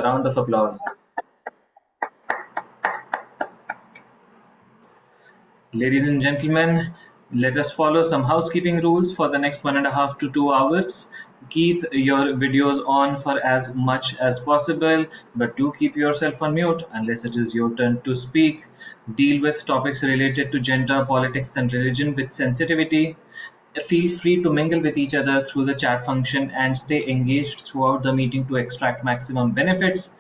A round of applause. Ladies and gentlemen, let us follow some housekeeping rules for the next 1.5 to 2 hours. Keep your videos on for as much as possible, but do keep yourself on mute unless it is your turn to speak. Deal with topics related to gender, politics, and religion with sensitivity. Feel free to mingle with each other through the chat function and stay engaged throughout the meeting to extract maximum benefits.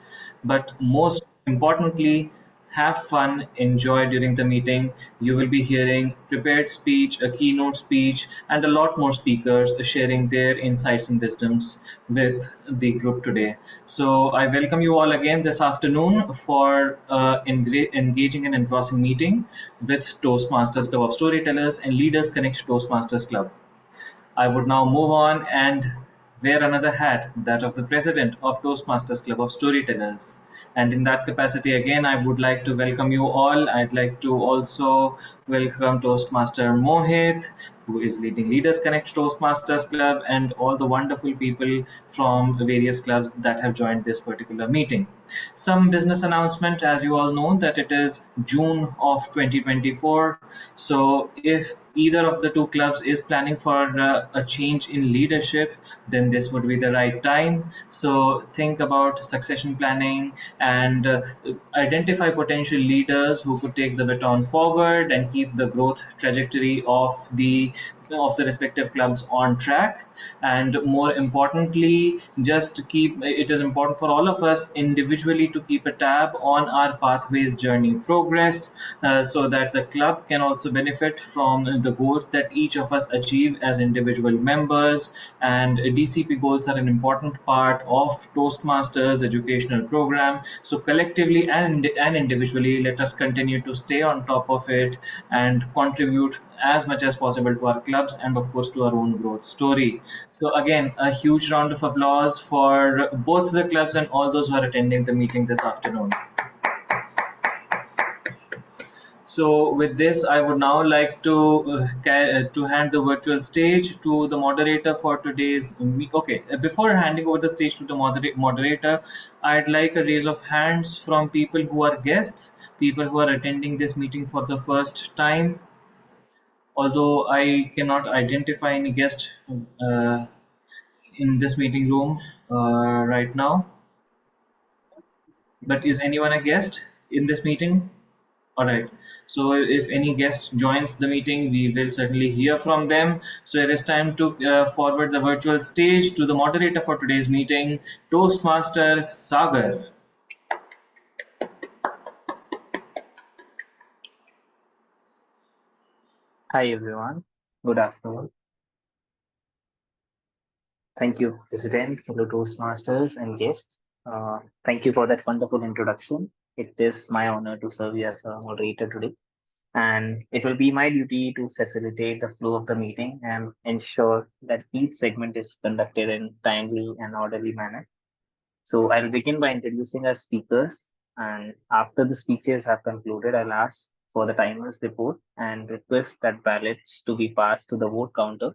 But most importantly, have fun, enjoy during the meeting. You will be hearing prepared speech, a keynote speech, and a lot more speakers sharing their insights and wisdoms with the group today. So I welcome you all again this afternoon for engaging and engrossing meeting with Toastmasters Club of Storytellers and Leaders Connect Toastmasters Club. I would now move on and wear another hat, that of the president of Toastmasters Club of Storytellers. And in that capacity, again, I would like to welcome you all. I'd like to also welcome Toastmaster Mohit, who is leading Leaders Connect Toastmasters Club, and all the wonderful people from various clubs that have joined this particular meeting. Some business announcement, as you all know, that it is June of 2024. So if either of the two clubs is planning for a change in leadership, then this would be the right time. So think about succession planning and identify potential leaders who could take the baton forward and keep the growth trajectory of the respective clubs on track. And more importantly, just keep it is important for all of us individually to keep a tab on our pathways journey progress, so that the club can also benefit from the goals that each of us achieve as individual members. And DCP goals are an important part of Toastmasters educational program. So collectively and individually, let us continue to stay on top of it and contribute as much as possible to our clubs and of course to our own growth story. So again, a huge round of applause for both the clubs and all those who are attending the meeting this afternoon. So with this, I would now like to hand the virtual stage to the moderator for today's meet. Okay, before handing over the stage to the moderator, I'd like a raise of hands from people who are guests, people who are attending this meeting for the first time. Although I cannot identify any guest in this meeting room right now, but is anyone a guest in this meeting? All right. So if any guest joins the meeting, we will certainly hear from them. So it is time to forward the virtual stage to the moderator for today's meeting, Toastmaster Sagar. Hi everyone, good afternoon. Thank you, President, fellow Toastmasters and guests. Thank you for that wonderful introduction. It is my honor to serve you as a moderator today, and it will be my duty to facilitate the flow of the meeting and ensure that each segment is conducted in timely and orderly manner. So I'll begin by introducing our speakers, and after the speeches have concluded, I'll ask for the timer's report and request that ballots to be passed to the vote counter.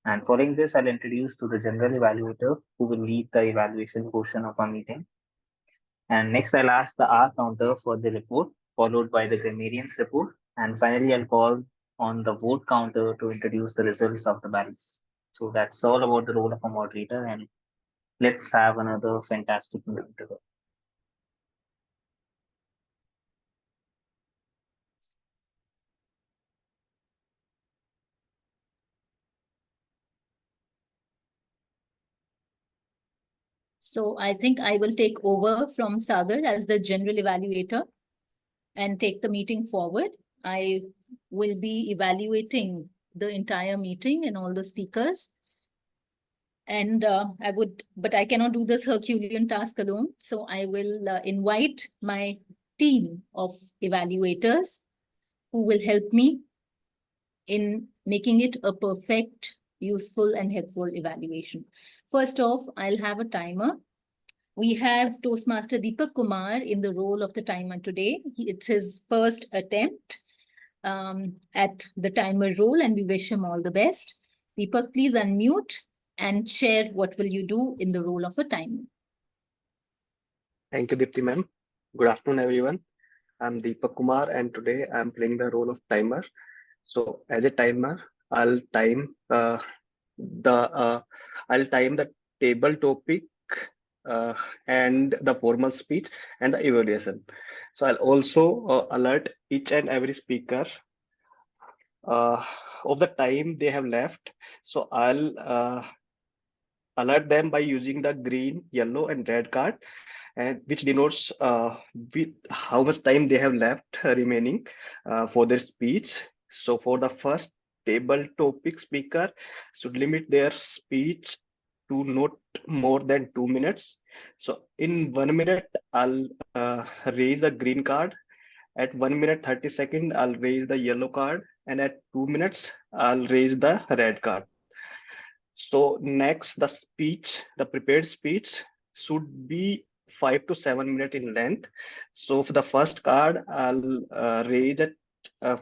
And following this, I'll introduce to the general evaluator who will lead the evaluation portion of our meeting. And next, I'll ask the R counter for the report, followed by the grammarian's report. And finally, I'll call on the vote counter to introduce the results of the ballots. So that's all about the role of a moderator. And let's have another fantastic meeting today. So I think I will take over from Sagar as the general evaluator and take the meeting forward. I will be evaluating the entire meeting and all the speakers. And but I cannot do this Herculean task alone. So I will invite my team of evaluators who will help me in making it a perfect, useful, and helpful evaluation. First off, I'll have a timer. We have Toastmaster Deepak Kumar in the role of the timer today. It's his first attempt at the timer role, and we wish him all the best. Deepak, please unmute and share what will you do in the role of a timer. Thank you, Dipti ma'am. Good afternoon, everyone. I'm Deepak Kumar, and today I'm playing the role of timer. So, as a timer, I'll time the I'll time the table topic uh, and the formal speech and the evaluation. So, I'll also alert each and every speaker uh, of the time they have left. So, I'll alert them by using the green, yellow, and red card, and which denotes how much time they have left remaining for their speech. So for the first table topic, speaker should limit their speech to not more than 2 minutes. So in 1 minute, I'll raise the green card. At 1 minute 30 seconds, I'll raise the yellow card, and at 2 minutes, I'll raise the red card. So next, the prepared speech should be 5 to 7 minutes in length. So for the first card, I'll raise at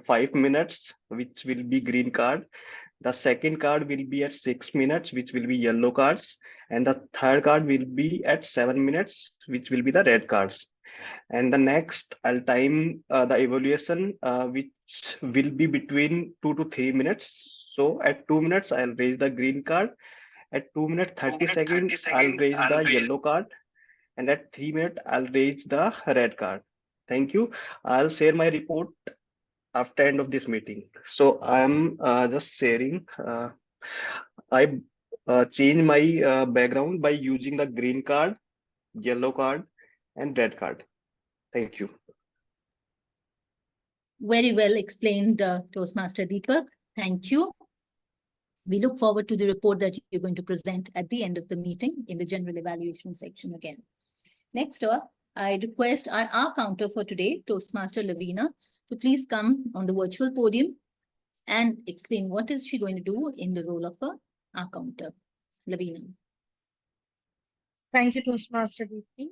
5 minutes, which will be green card. The second card will be at 6 minutes, which will be yellow cards. And the third card will be at 7 minutes, which will be the red cards. And the next, I'll time the evaluation, which will be between 2 to 3 minutes. So at 2 minutes, I'll raise the green card. At 2 minutes 30 seconds, I'll raise the yellow card, and at 3 minutes, I'll raise the red card. Thank you. I'll share my report after end of this meeting. So I'm just sharing. I change my background by using the green card, yellow card, and red card. Thank you. Very well explained, Toastmaster Deepak. Thank you. We look forward to the report that you're going to present at the end of the meeting in the general evaluation section again. Next up, I request our counter for today, Toastmaster Lavina, to please come on the virtual podium and explain what is she going to do in the role of a counter. Lavina. Thank you, Toastmaster Deepti.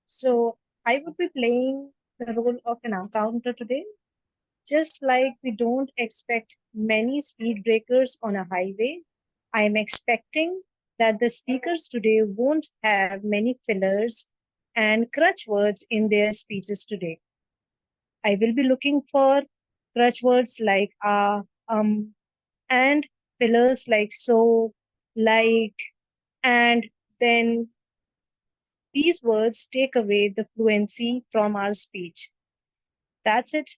So I would be playing the role of an encounter today. Just like we don't expect many speed breakers on a highway, I am expecting that the speakers today won't have many fillers and crutch words in their speeches today. I will be looking for crutch words like and fillers like so, like, and then these words take away the fluency from our speech. That's it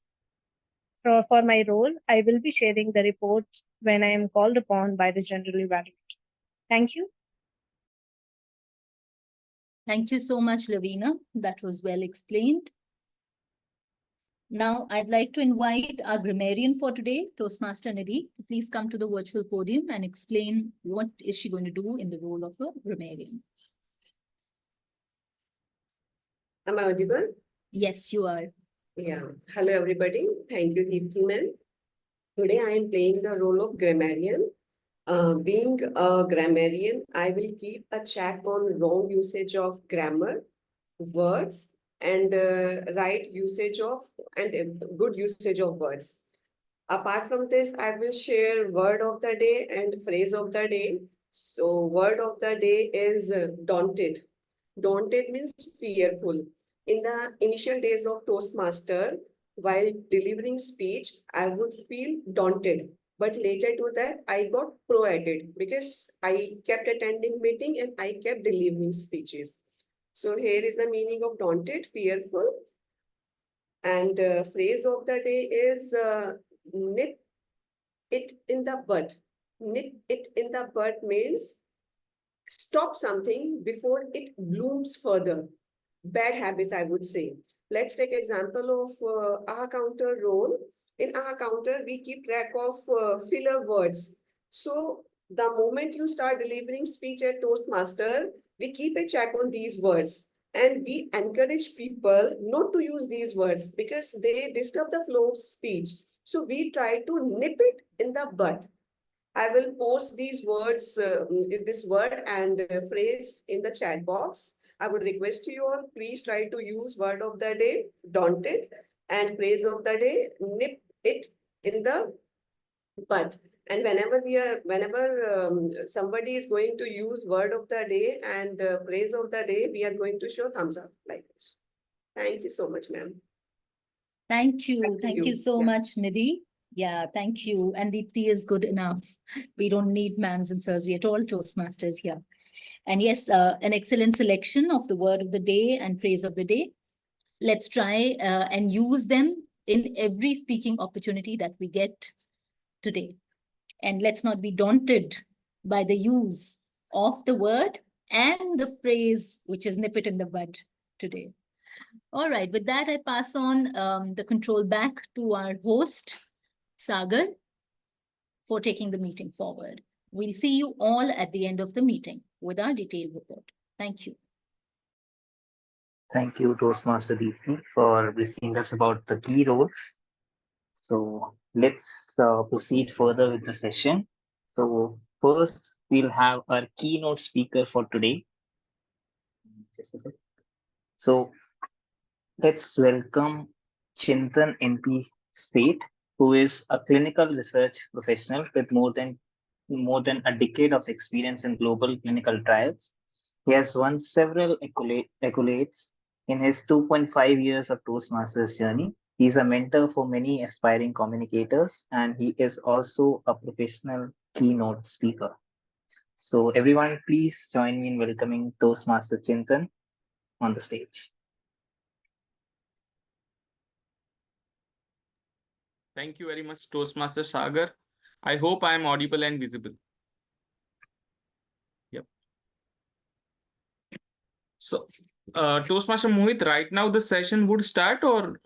for my role. I will be sharing the reports when I am called upon by the general evaluator. Thank you. Thank you so much, Lavina. That was well explained. Now, I'd like to invite our grammarian for today, Toastmaster Nidhi, to please come to the virtual podium and explain what is she going to do in the role of a grammarian. Am I audible? Yes, you are. Yeah. Hello, everybody. Thank you, Deepti ma'am. Today, I am playing the role of grammarian. Being a grammarian, I will keep a check on wrong usage of grammar, words, and right usage of and good usage of words. Apart from this, I will share word of the day and phrase of the day. So, word of the day is daunted. Daunted means fearful. In the initial days of Toastmaster, while delivering speech, I would feel daunted. But later to that, I got pro at it because I kept attending meeting and I kept delivering speeches. So here is the meaning of daunted, fearful. And the phrase of the day is nip it in the bud. Nip it in the bud means stop something before it blooms further. Bad habits, I would say. Let's take example of our counter role. In our counter, we keep track of filler words. So the moment you start delivering speech at Toastmaster, we keep a check on these words. And we encourage people not to use these words because they disturb the flow of speech. So we try to nip it in the bud. I will post these words, this word and phrase in the chat box. I would request you all, please try to use word of the day, daunted, and phrase of the day, nip it in the bud. And whenever somebody is going to use word of the day and phrase of the day, we are going to show thumbs up like this. Thank you so much, ma'am. Thank you. Back to Thank you you. so Yeah. much, Nidhi. Yeah, thank you. And Deepti is good enough. We don't need ma'ams and sirs. We are all Toastmasters here. And yes, an excellent selection of the word of the day and phrase of the day. Let's try and use them in every speaking opportunity that we get today. And let's not be daunted by the use of the word and the phrase, which is nip it in the bud today. All right, with that, I pass on the control back to our host, Sagar, for taking the meeting forward. We'll see you all at the end of the meeting with our detailed report. Thank you. Thank you, Toastmaster Deepti, for briefing us about the key roles. So let's proceed further with the session. So first, we'll have our keynote speaker for today. So let's welcome Chintan MP State, who is a clinical research professional with more than a decade of experience in global clinical trials. He has won several accolades in his 2.5 years of Toastmasters journey. He's a mentor for many aspiring communicators, and he is also a professional keynote speaker. So everyone, please join me in welcoming Toastmaster Chintan on the stage. Thank you very much, Toastmaster Sagar. I hope I am audible and visible. Yep. So, Toastmaster Mohit, right now the session would start, or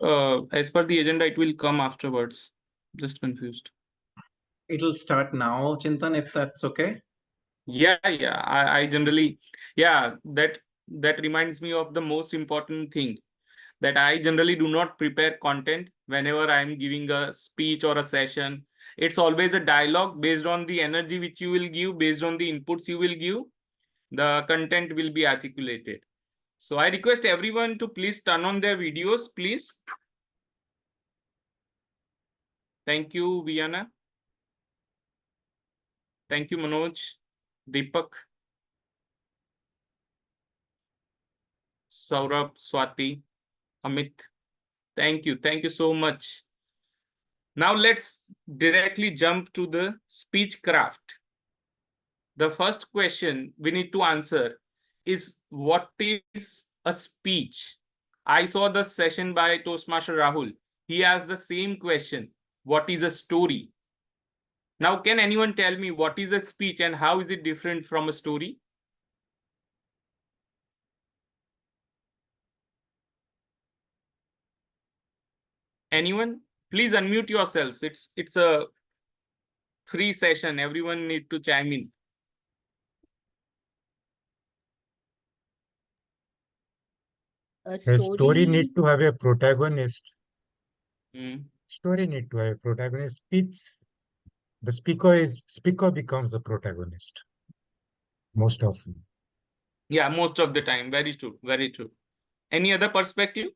as per the agenda, it will come afterwards? Just confused. It'll start now, Chintan, if that's okay. Yeah. I generally, that reminds me of the most important thing, that I generally do not prepare content whenever I'm giving a speech or a session. It's always a dialogue based on the energy which you will give, based on the inputs you will give. The content will be articulated. So I request everyone to please turn on their videos, please. Thank you, Viana. Thank you, Manoj, Deepak, Saurabh, Swati, Amit. Thank you. Thank you so much. Now let's directly jump to the speech craft. The first question we need to answer is, what is a speech? I saw the session by Toastmaster Rahul. He asked the same question. What is a story? Now, can anyone tell me what is a speech and how is it different from a story? Anyone? Please unmute yourselves. It's a free session. Everyone need to chime in. A A story need to have a protagonist. Story need to have a protagonist. The speaker becomes the protagonist most often. Yeah, most of the time. Very true. Very true. Any other perspective?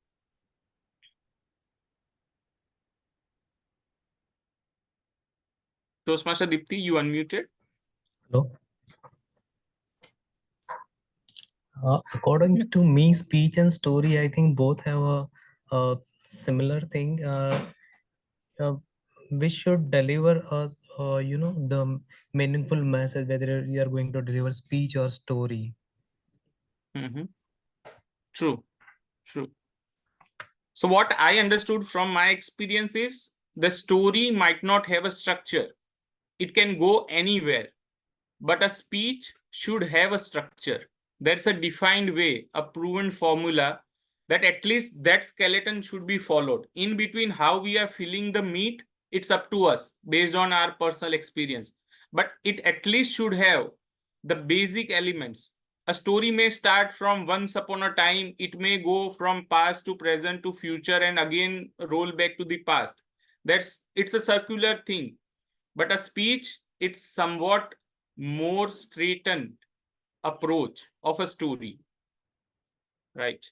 Toastmaster Dipti, you unmuted. Hello. According to me, speech and story, I think both have a similar thing. We should deliver us, the meaningful message, whether you are going to deliver speech or story. True. True. So what I understood from my experience is, the story might not have a structure. It can go anywhere. But a speech should have a structure. That's a defined way, a proven formula, that at least that skeleton should be followed. In between how we are filling the meat, it's up to us based on our personal experience. But it at least should have the basic elements. A story may start from once upon a time. It may go from past to present to future and again roll back to the past. It's a circular thing. But a speech, it's somewhat more straightened approach of a story, right?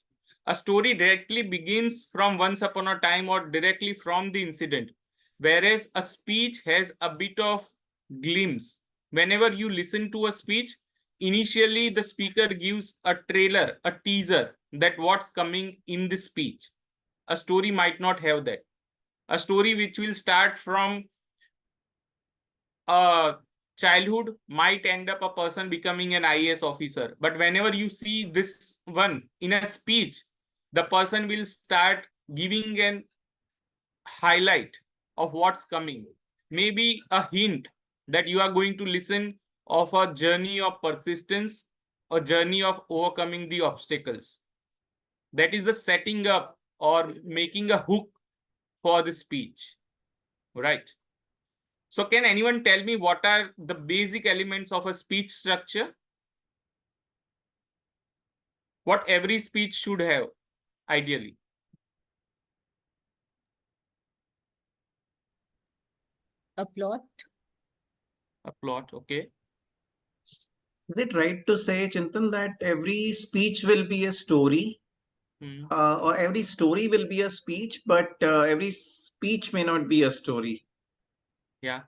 A story directly begins from once upon a time or directly from the incident, whereas a speech has a bit of glimpse. Whenever you listen to a speech, initially the speaker gives a trailer, a teaser that what's coming in the speech. A story might not have that. A story which will start from childhood might end up a person becoming an IAS officer. But whenever you see this one in a speech, the person will start giving an highlight of what's coming. Maybe a hint that you are going to listen of a journey of persistence, a journey of overcoming the obstacles. That is the setting up or making a hook for the speech, right? So can anyone tell me what are the basic elements of a speech structure? What every speech should have, ideally? A plot. A plot, okay. Is it right to say, Chintan, that every speech will be a story, or every story will be a speech, but every speech may not be a story? Yeah.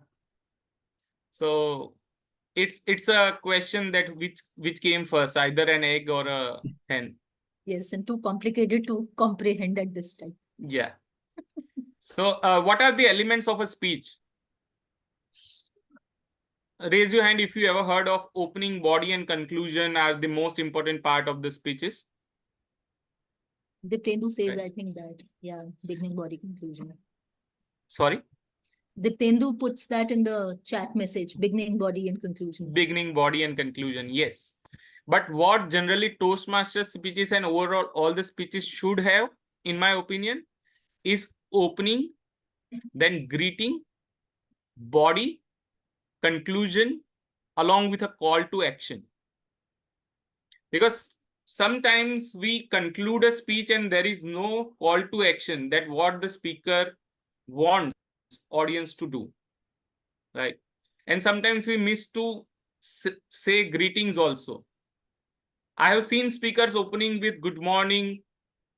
So it's a question that which came first, either an egg or a hen. Yes, and too complicated to comprehend at this time. Yeah. So what are the elements of a speech? Raise your hand if you ever heard of opening, body, and conclusion are the most important part of the speeches. Deeptendu says, Right. I think that, yeah, beginning, body, conclusion. Sorry? Deeptendu puts that in the chat message, beginning, body, and conclusion. Beginning, body, and conclusion, yes. But what generally Toastmasters speeches and overall all the speeches should have, in my opinion, is opening, then greeting, body, conclusion, along with a call to action. Because sometimes we conclude a speech and there is no call to action, that what the speaker wants audience to do, right? And sometimes we miss to say greetings also. I have seen speakers opening with good morning,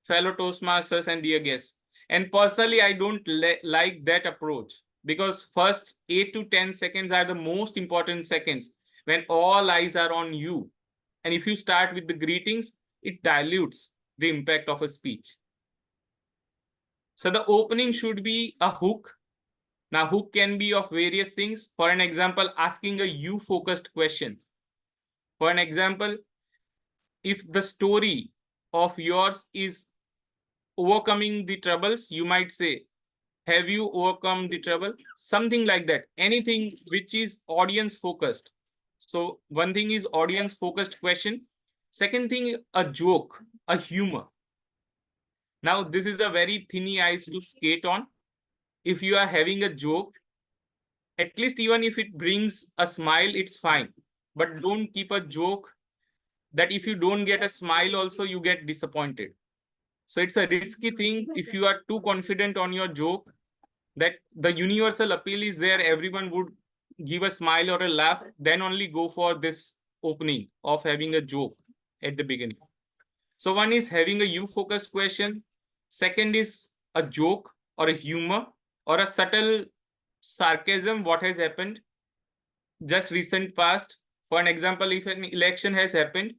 fellow Toastmasters and dear guests. And personally, I don't like that approach, because first 8 to 10 seconds are the most important seconds when all eyes are on you. And if you start with the greetings, it dilutes the impact of a speech. So the opening should be a hook. Now, hook can be of various things. For an example, asking a you-focused question. For an example, if the story of yours is overcoming the troubles, you might say, have you overcome the trouble? Something like that. Anything which is audience focused. So one thing is audience focused question. Second thing, a joke, a humor. Now, this is a very thin ice to skate on. If you are having a joke, at least even if it brings a smile, it's fine. But don't keep a joke that if you don't get a smile also, you get disappointed. So it's a risky thing if you are too confident on your joke that the universal appeal is there, everyone would give a smile or a laugh, then only go for this opening of having a joke at the beginning. So one is having a you-focused question. Second is a joke or a humor or a subtle sarcasm, what has happened just recent past. For an example, if an election has happened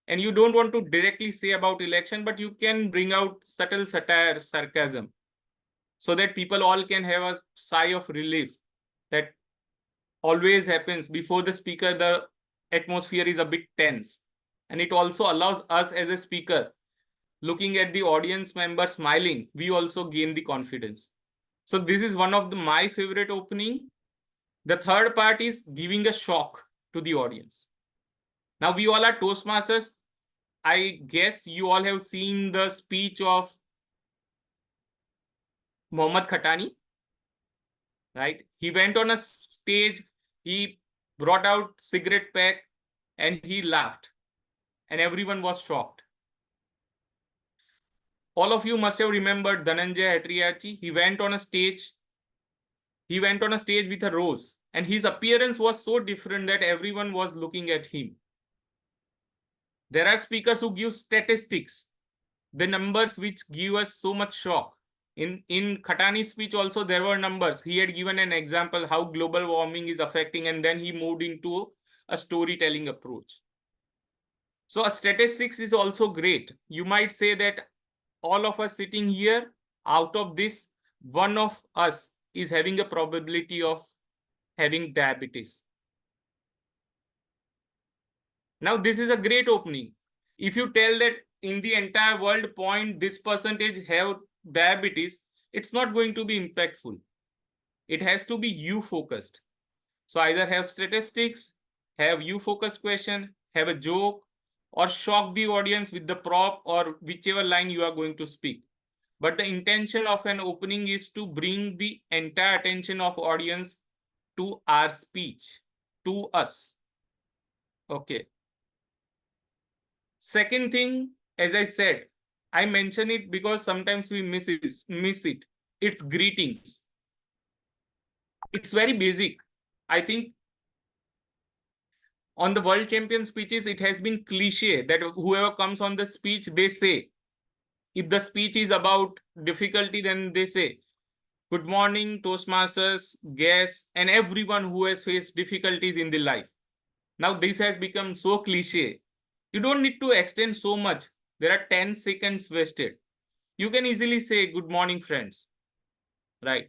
and you don't want to directly say about election, but you can bring out subtle satire, sarcasm, so that people all can have a sigh of relief. That always happens before the speaker, the atmosphere is a bit tense. And it also allows us as a speaker, looking at the audience member smiling, we also gain the confidence. So this is one of my favorite opening. The third part is giving a shock to the audience. Now we all are Toastmasters. I guess you all have seen the speech of Mohammad Khatani, right? He went on a stage, he brought out cigarette pack and he laughed and everyone was shocked. All of you must have remembered Dhananjay Hetriyachi. He went on a stage with a rose and his appearance was so different that everyone was looking at him. There are speakers who give statistics, the numbers which give us so much shock. In Khatani's speech also there were numbers. He had given an example how global warming is affecting, and then he moved into a storytelling approach. So a statistics is also great. You might say that all of us sitting here, out of this, one of us is having a probability of having diabetes. Now this is a great opening. If you tell that in the entire world this percentage have diabetes, it's not going to be impactful. It has to be you focused. So either have statistics, have you focused question, have a joke, or shock the audience with the prop or whichever line you are going to speak. But the intention of an opening is to bring the entire attention of audience to our speech, to us. Okay. Second thing, as I said, I mention it because sometimes we miss it. It's greetings. It's very basic. I think on the world champion speeches, it has been cliche that whoever comes on the speech, they say, if the speech is about difficulty, then they say, good morning, Toastmasters, guests, and everyone who has faced difficulties in the life. Now, this has become so cliche. You don't need to extend so much. There are 10 seconds wasted. You can easily say, good morning, friends. Right?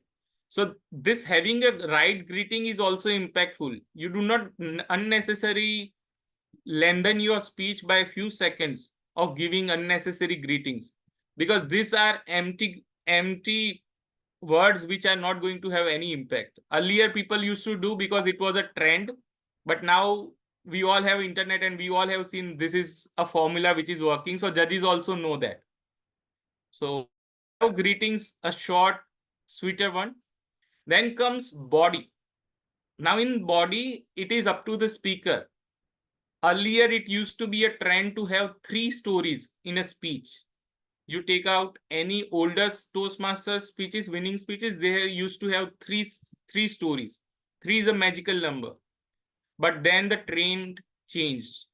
So this having a right greeting is also impactful. You do not unnecessarily lengthen your speech by a few seconds of giving unnecessary greetings, because these are empty words which are not going to have any impact. Earlier people used to do because it was a trend, but now we all have internet and we all have seen this is a formula which is working. So judges also know that. So greetings, a short, sweeter one. Then comes body. Now in body, it is up to the speaker. Earlier, it used to be a trend to have 3 stories in a speech. You take out any older Toastmasters speeches, winning speeches, they used to have three stories. 3 is a magical number. But then the trend changed.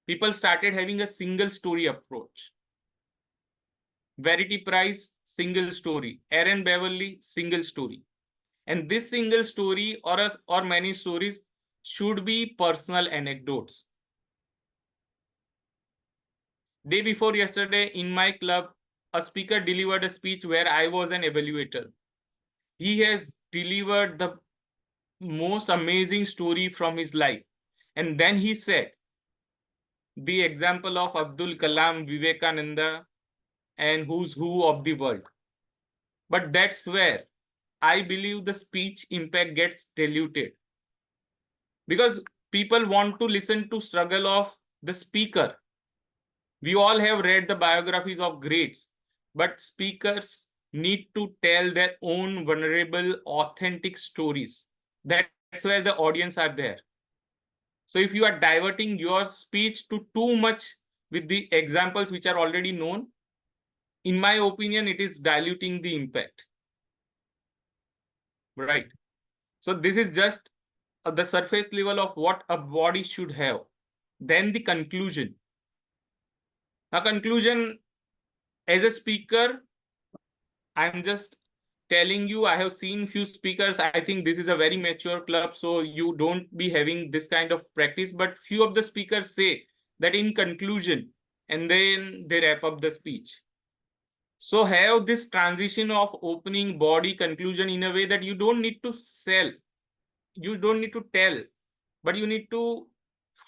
People started having a single story approach. Verity Price, single story. Aaron Beverly, single story. And this single story or many stories should be personal anecdotes. Day before yesterday in my club, a speaker delivered a speech where I was an evaluator. He has delivered the most amazing story from his life. And then he said the example of Abdul Kalam, Vivekananda, and who's who of the world. But that's where I believe the speech impact gets diluted. Because people want to listen to struggle of the speaker. We all have read the biographies of greats, but speakers need to tell their own vulnerable, authentic stories. That's where the audience are there. So if you are diverting your speech to too much with the examples which are already known, in my opinion, it is diluting the impact. Right. So this is just the surface level of what a body should have. Then the conclusion. Now, conclusion, as a speaker, I'm just telling you, I have seen few speakers. I think this is a very mature club, so you don't be having this kind of practice. But few of the speakers say that in conclusion, and then they wrap up the speech. So have this transition of opening, body, conclusion in a way that you don't need to sell. You don't need to tell, but you need to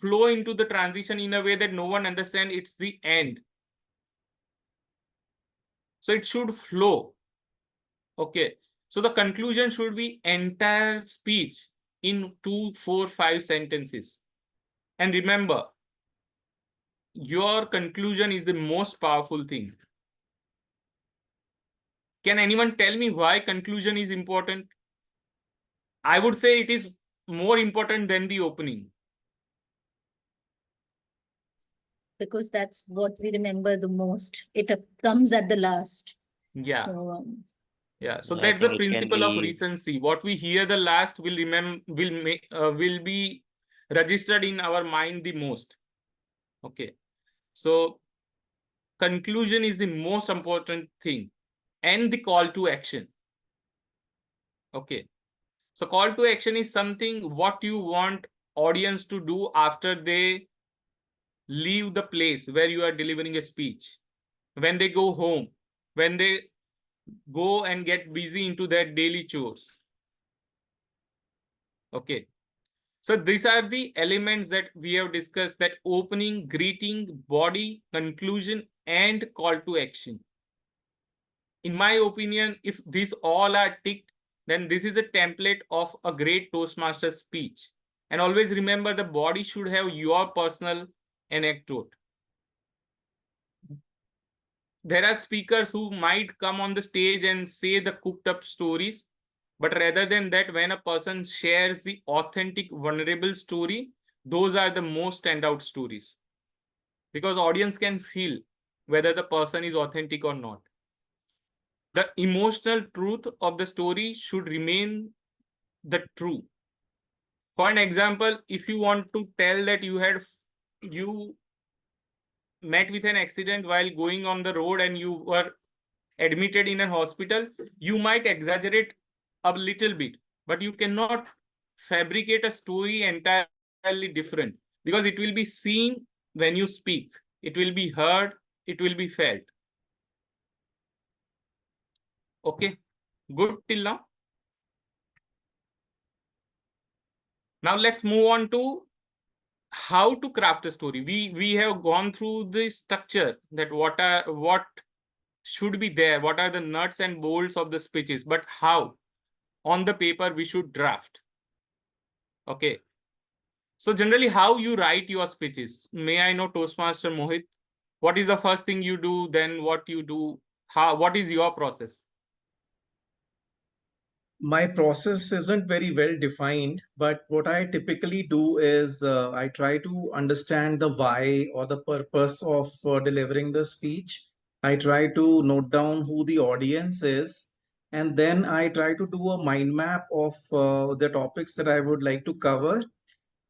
flow into the transition in a way that no one understands it's the end. So it should flow. Okay. So the conclusion should be entire speech in 2, 4, 5 sentences. And remember, your conclusion is the most powerful thing. Can anyone tell me why conclusion is important? I would say it is more important than the opening. Because that's what we remember the most. It comes at the last. Yeah. So, yeah. So I that's the think it can principle of be recency. What we hear the last will be registered in our mind the most. Okay. So conclusion is the most important thing. and the call to action. Okay. So call to action is something what you want audience to do after they leave the place where you are delivering a speech, when they go home, when they go and get busy into their daily chores. Okay. So these are the elements that we have discussed, that opening, greeting, body, conclusion, and call to action. In my opinion, if these all are ticked, then this is a template of a great Toastmaster speech. And always remember, the body should have your personal anecdote. There are speakers who might come on the stage and say the cooked up stories, but rather than that, when a person shares the authentic, vulnerable story, those are the most standout stories, because audience can feel whether the person is authentic or not. The emotional truth of the story should remain the true. For an example, if you want to tell that you met with an accident while going on the road and you were admitted in a hospital, you might exaggerate a little bit, but you cannot fabricate a story entirely different, because it will be seen when you speak, it will be heard, it will be felt. Okay, good till now. Now let's move on to how to craft a story. We have gone through the structure, that what should be there, what are the nuts and bolts of the speeches, but how on the paper we should draft. Okay, so generally how you write your speeches, may I know, Toastmaster Mohit, what is the first thing you do, then what you do, what is your process? My process isn't very well defined, but what I typically do is I try to understand the why or the purpose of delivering the speech. I try to note down who the audience is, and then I try to do a mind map of the topics that I would like to cover,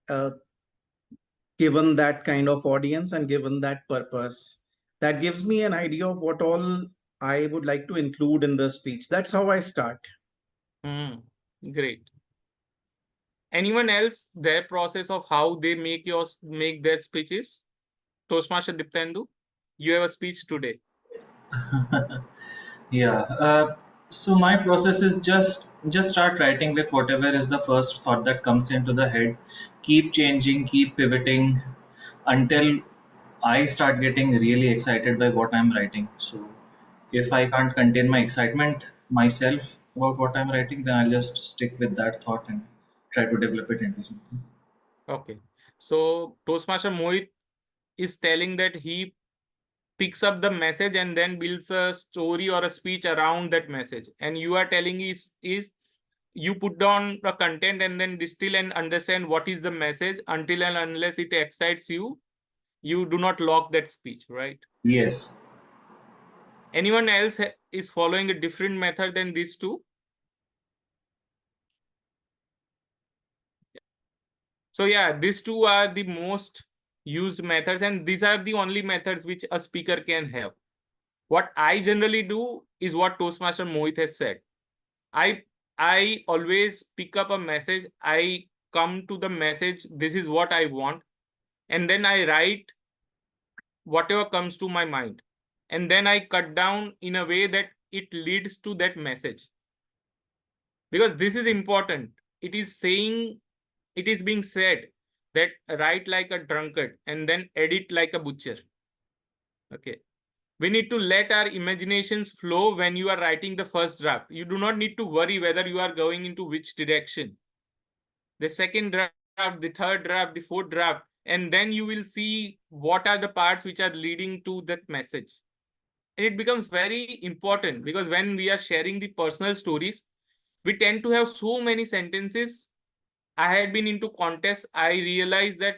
uh, given that kind of audience and given that purpose. That gives me an idea of what all I would like to include in the speech. That's how I start. Great. Anyone else, their process of how they make their speeches? Toastmaster Deeptendu, you have a speech today. Yeah. So my process is just start writing with whatever is the first thought that comes into the head. Keep changing, keep pivoting until I start getting really excited by what I'm writing. So if I can't contain my excitement myself about what I'm writing, then I'll just stick with that thought and try to develop it into something. Okay. So Toastmaster Mohit is telling that he picks up the message and then builds a story or a speech around that message. And you are telling is you put down the content and then distill and understand what is the message. Until and unless it excites you, you do not lock that speech, right? Yes. Anyone else is following a different method than these two? So yeah, these two are the most used methods, and these are the only methods which a speaker can have. What I generally do is what Toastmaster Mohit has said. I always pick up a message. I come to the message. This is what I want. And then I write whatever comes to my mind. And then I cut down in a way that it leads to that message. Because this is important. It is being said that write like a drunkard and then edit like a butcher. Okay. We need to let our imaginations flow when you are writing the first draft. You do not need to worry whether you are going into which direction. The second draft, the third draft, the fourth draft, and then you will see what are the parts which are leading to that message. And it becomes very important because when we are sharing the personal stories, we tend to have so many sentences. I had been into contests. I realized that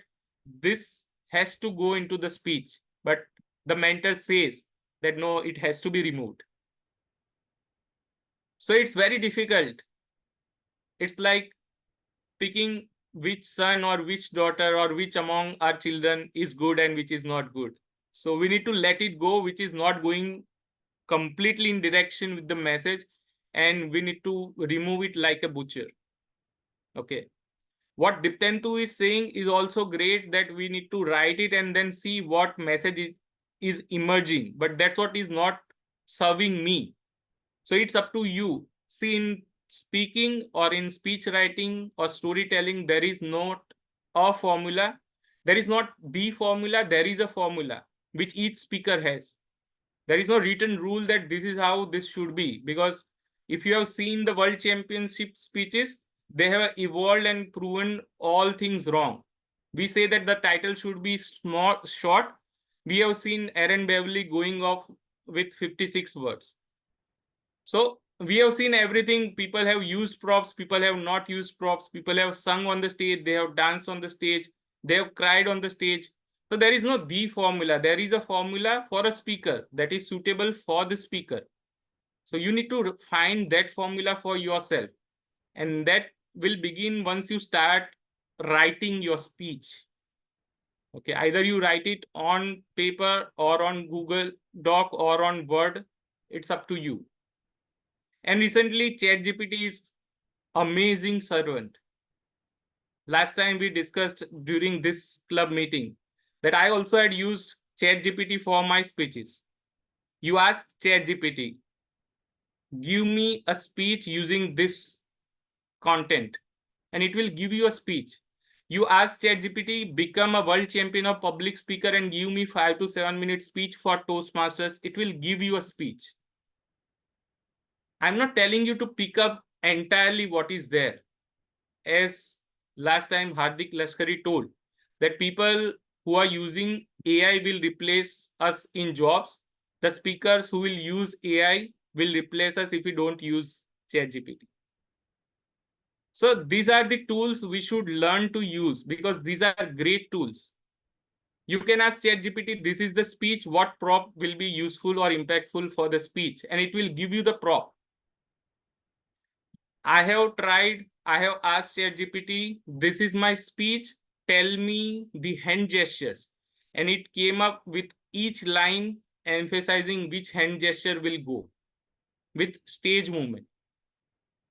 this has to go into the speech, but the mentor says that no, it has to be removed. So it's very difficult. It's like picking which son or which daughter or which among our children is good and which is not good. So we need to let it go, which is not going completely in direction with the message, and we need to remove it like a butcher. Okay. What Deeptendu is saying is also great, that we need to write it and then see what message is emerging. But that's what is not serving me. So it's up to you. See, in speaking or in speech writing or storytelling, there is not a formula. There is not the formula. There is a formula which each speaker has. There is no written rule that this is how this should be. Because if you have seen the world championship speeches, they have evolved and proven all things wrong. We say that the title should be small, short. We have seen Aaron Beverly going off with 56 words. So we have seen everything. People have used props, people have not used props, people have sung on the stage, they have danced on the stage, they have cried on the stage. So there is no the formula. There is a formula for a speaker that is suitable for the speaker. So you need to find that formula for yourself. And that will begin once you start writing your speech. Okay, either you write it on paper or on Google Doc or on Word. It's up to you. And recently, ChatGPT is amazing servant. Last time we discussed during this club meeting that I also had used ChatGPT for my speeches. You ask ChatGPT, give me a speech using this content, and it will give you a speech. You ask ChatGPT, become a world champion of public speaker and give me 5 to 7 minute speech for Toastmasters. It will give you a speech. I'm not telling you to pick up entirely what is there. As last time Hardik Lashkari told, that people who are using AI will replace us in jobs. The speakers who will use AI will replace us if we don't use ChatGPT. So these are the tools we should learn to use, because these are great tools. You can ask ChatGPT, this is the speech, what prop will be useful or impactful for the speech, and it will give you the prop. I have asked ChatGPT, this is my speech, tell me the hand gestures. And it came up with each line emphasizing which hand gesture will go with stage movement.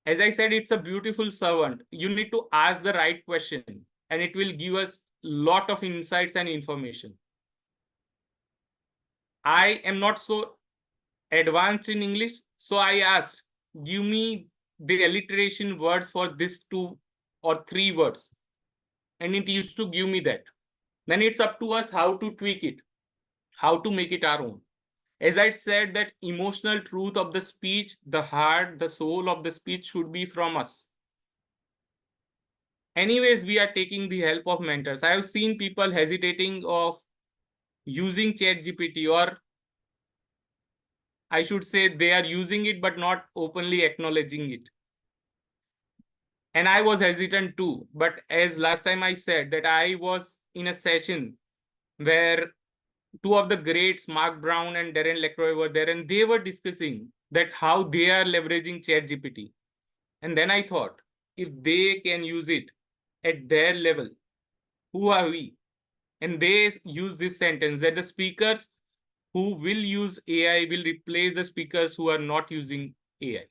As I said, it's a beautiful servant. You need to ask the right question and it will give us a lot of insights and information. I am not so advanced in English, so I asked, give me the alliteration words for this 2 or 3 words. And it used to give me that. Then it's up to us how to tweak it, how to make it our own. As I said, that emotional truth of the speech, the heart, the soul of the speech should be from us. Anyways, we are taking the help of mentors. I have seen people hesitating of using ChatGPT, or I should say they are using it but not openly acknowledging it. And I was hesitant too. But as last time I said, that I was in a session where 2 of the greats, Mark Brown and Darren LaCroix, were there, and they were discussing that how they are leveraging ChatGPT. And then I thought, if they can use it at their level, who are we? And they use this sentence that the speakers who will use AI will replace the speakers who are not using AI.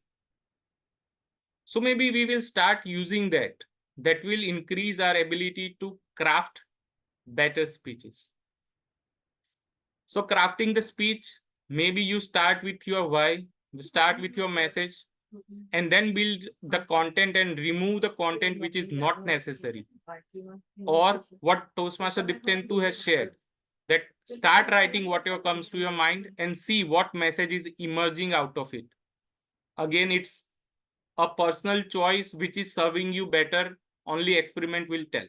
So maybe we will start using that. That will increase our ability to craft better speeches. So crafting the speech, maybe you start with your why, start with your message, and then build the content and remove the content which is not necessary. Or what Toastmaster Deeptendu has shared, that start writing whatever comes to your mind and see what message is emerging out of it. Again, it's a personal choice which is serving you better. Only experiment will tell.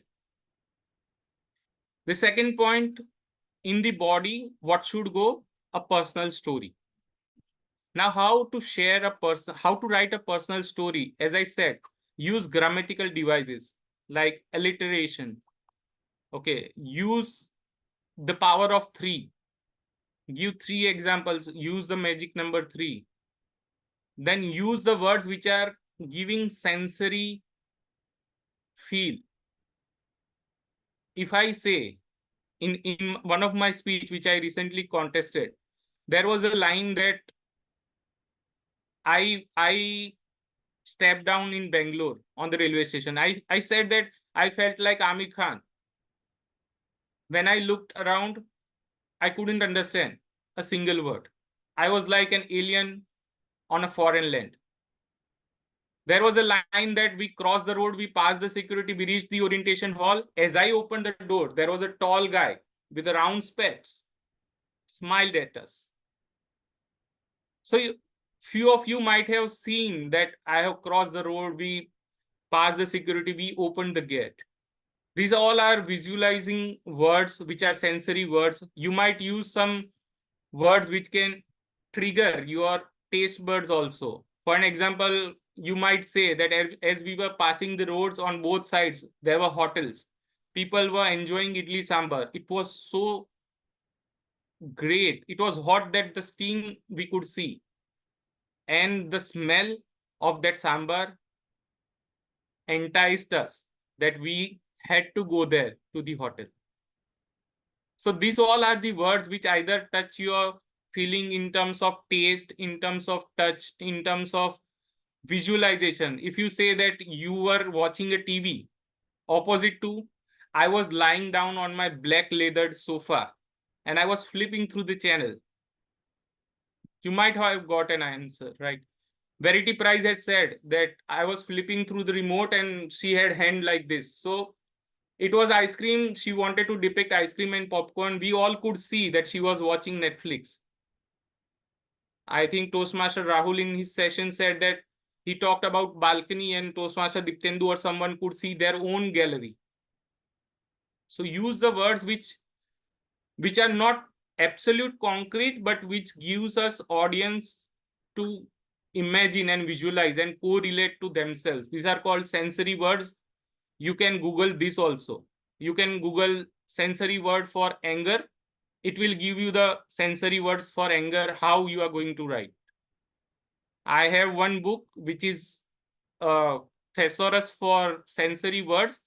The second point, in the body, what should go? A personal story. Now, how to share how to write a personal story? As I said, use grammatical devices like alliteration. Okay, use the power of 3. Give 3 examples. Use the magic number 3. Then use the words which are giving sensory feel. If I say, in one of my speech which I recently contested, there was a line that I stepped down in Bangalore on the railway station. I said that I felt like Amir Khan. When I looked around, I couldn't understand a single word. I was like an alien on a foreign land. There was a line that we crossed the road, we passed the security, we reached the orientation hall. As I opened the door, there was a tall guy with a round specs, smiled at us. So few of you might have seen that I have crossed the road, we passed the security, we opened the gate. These all are visualizing words, which are sensory words. You might use some words which can trigger your taste buds also. For an example, you might say that as we were passing the roads on both sides, there were hotels. People were enjoying idli sambar. It was so great. It was hot that the steam we could see. And the smell of that sambar enticed us that we had to go there to the hotel. So these all are the words which either touch your feeling in terms of taste, in terms of touch, in terms of visualization. If you say that you were watching a TV, opposite to, I was lying down on my black leathered sofa and I was flipping through the channel. You might have got an answer, right? Verity Price has said that I was flipping through the remote and she had hand like this. So it was ice cream. She wanted to depict ice cream and popcorn. We all could see that she was watching Netflix. I think Toastmaster Rahul in his session said that he talked about balcony and Toastmaster Deeptendu or someone could see their own gallery. So use the words which are not absolute concrete, but which gives us audience to imagine and visualize and correlate to themselves. These are called sensory words. You can Google this also. You can Google sensory word for anger. It will give you the sensory words for anger, how you are going to write. I have one book which is a thesaurus for sensory words.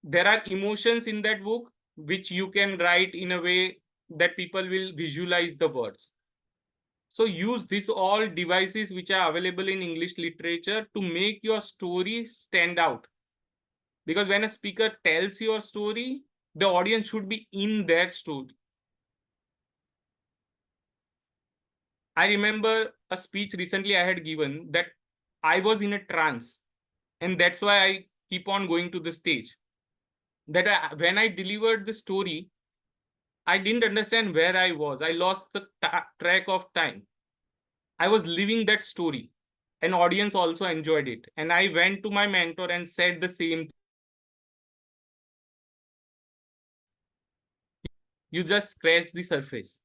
There are emotions in that book which you can write in a way that people will visualize the words. So use these all devices which are available in English literature to make your story stand out. Because when a speaker tells your story, the audience should be in their story. I remember a speech recently I had given that I was in a trance, and that's why I keep on going to the stage. That when I delivered the story, I didn't understand where I was. I lost the track of time. I was living that story. An audience also enjoyed it. And I went to my mentor and said the same thing. You just scratched the surface.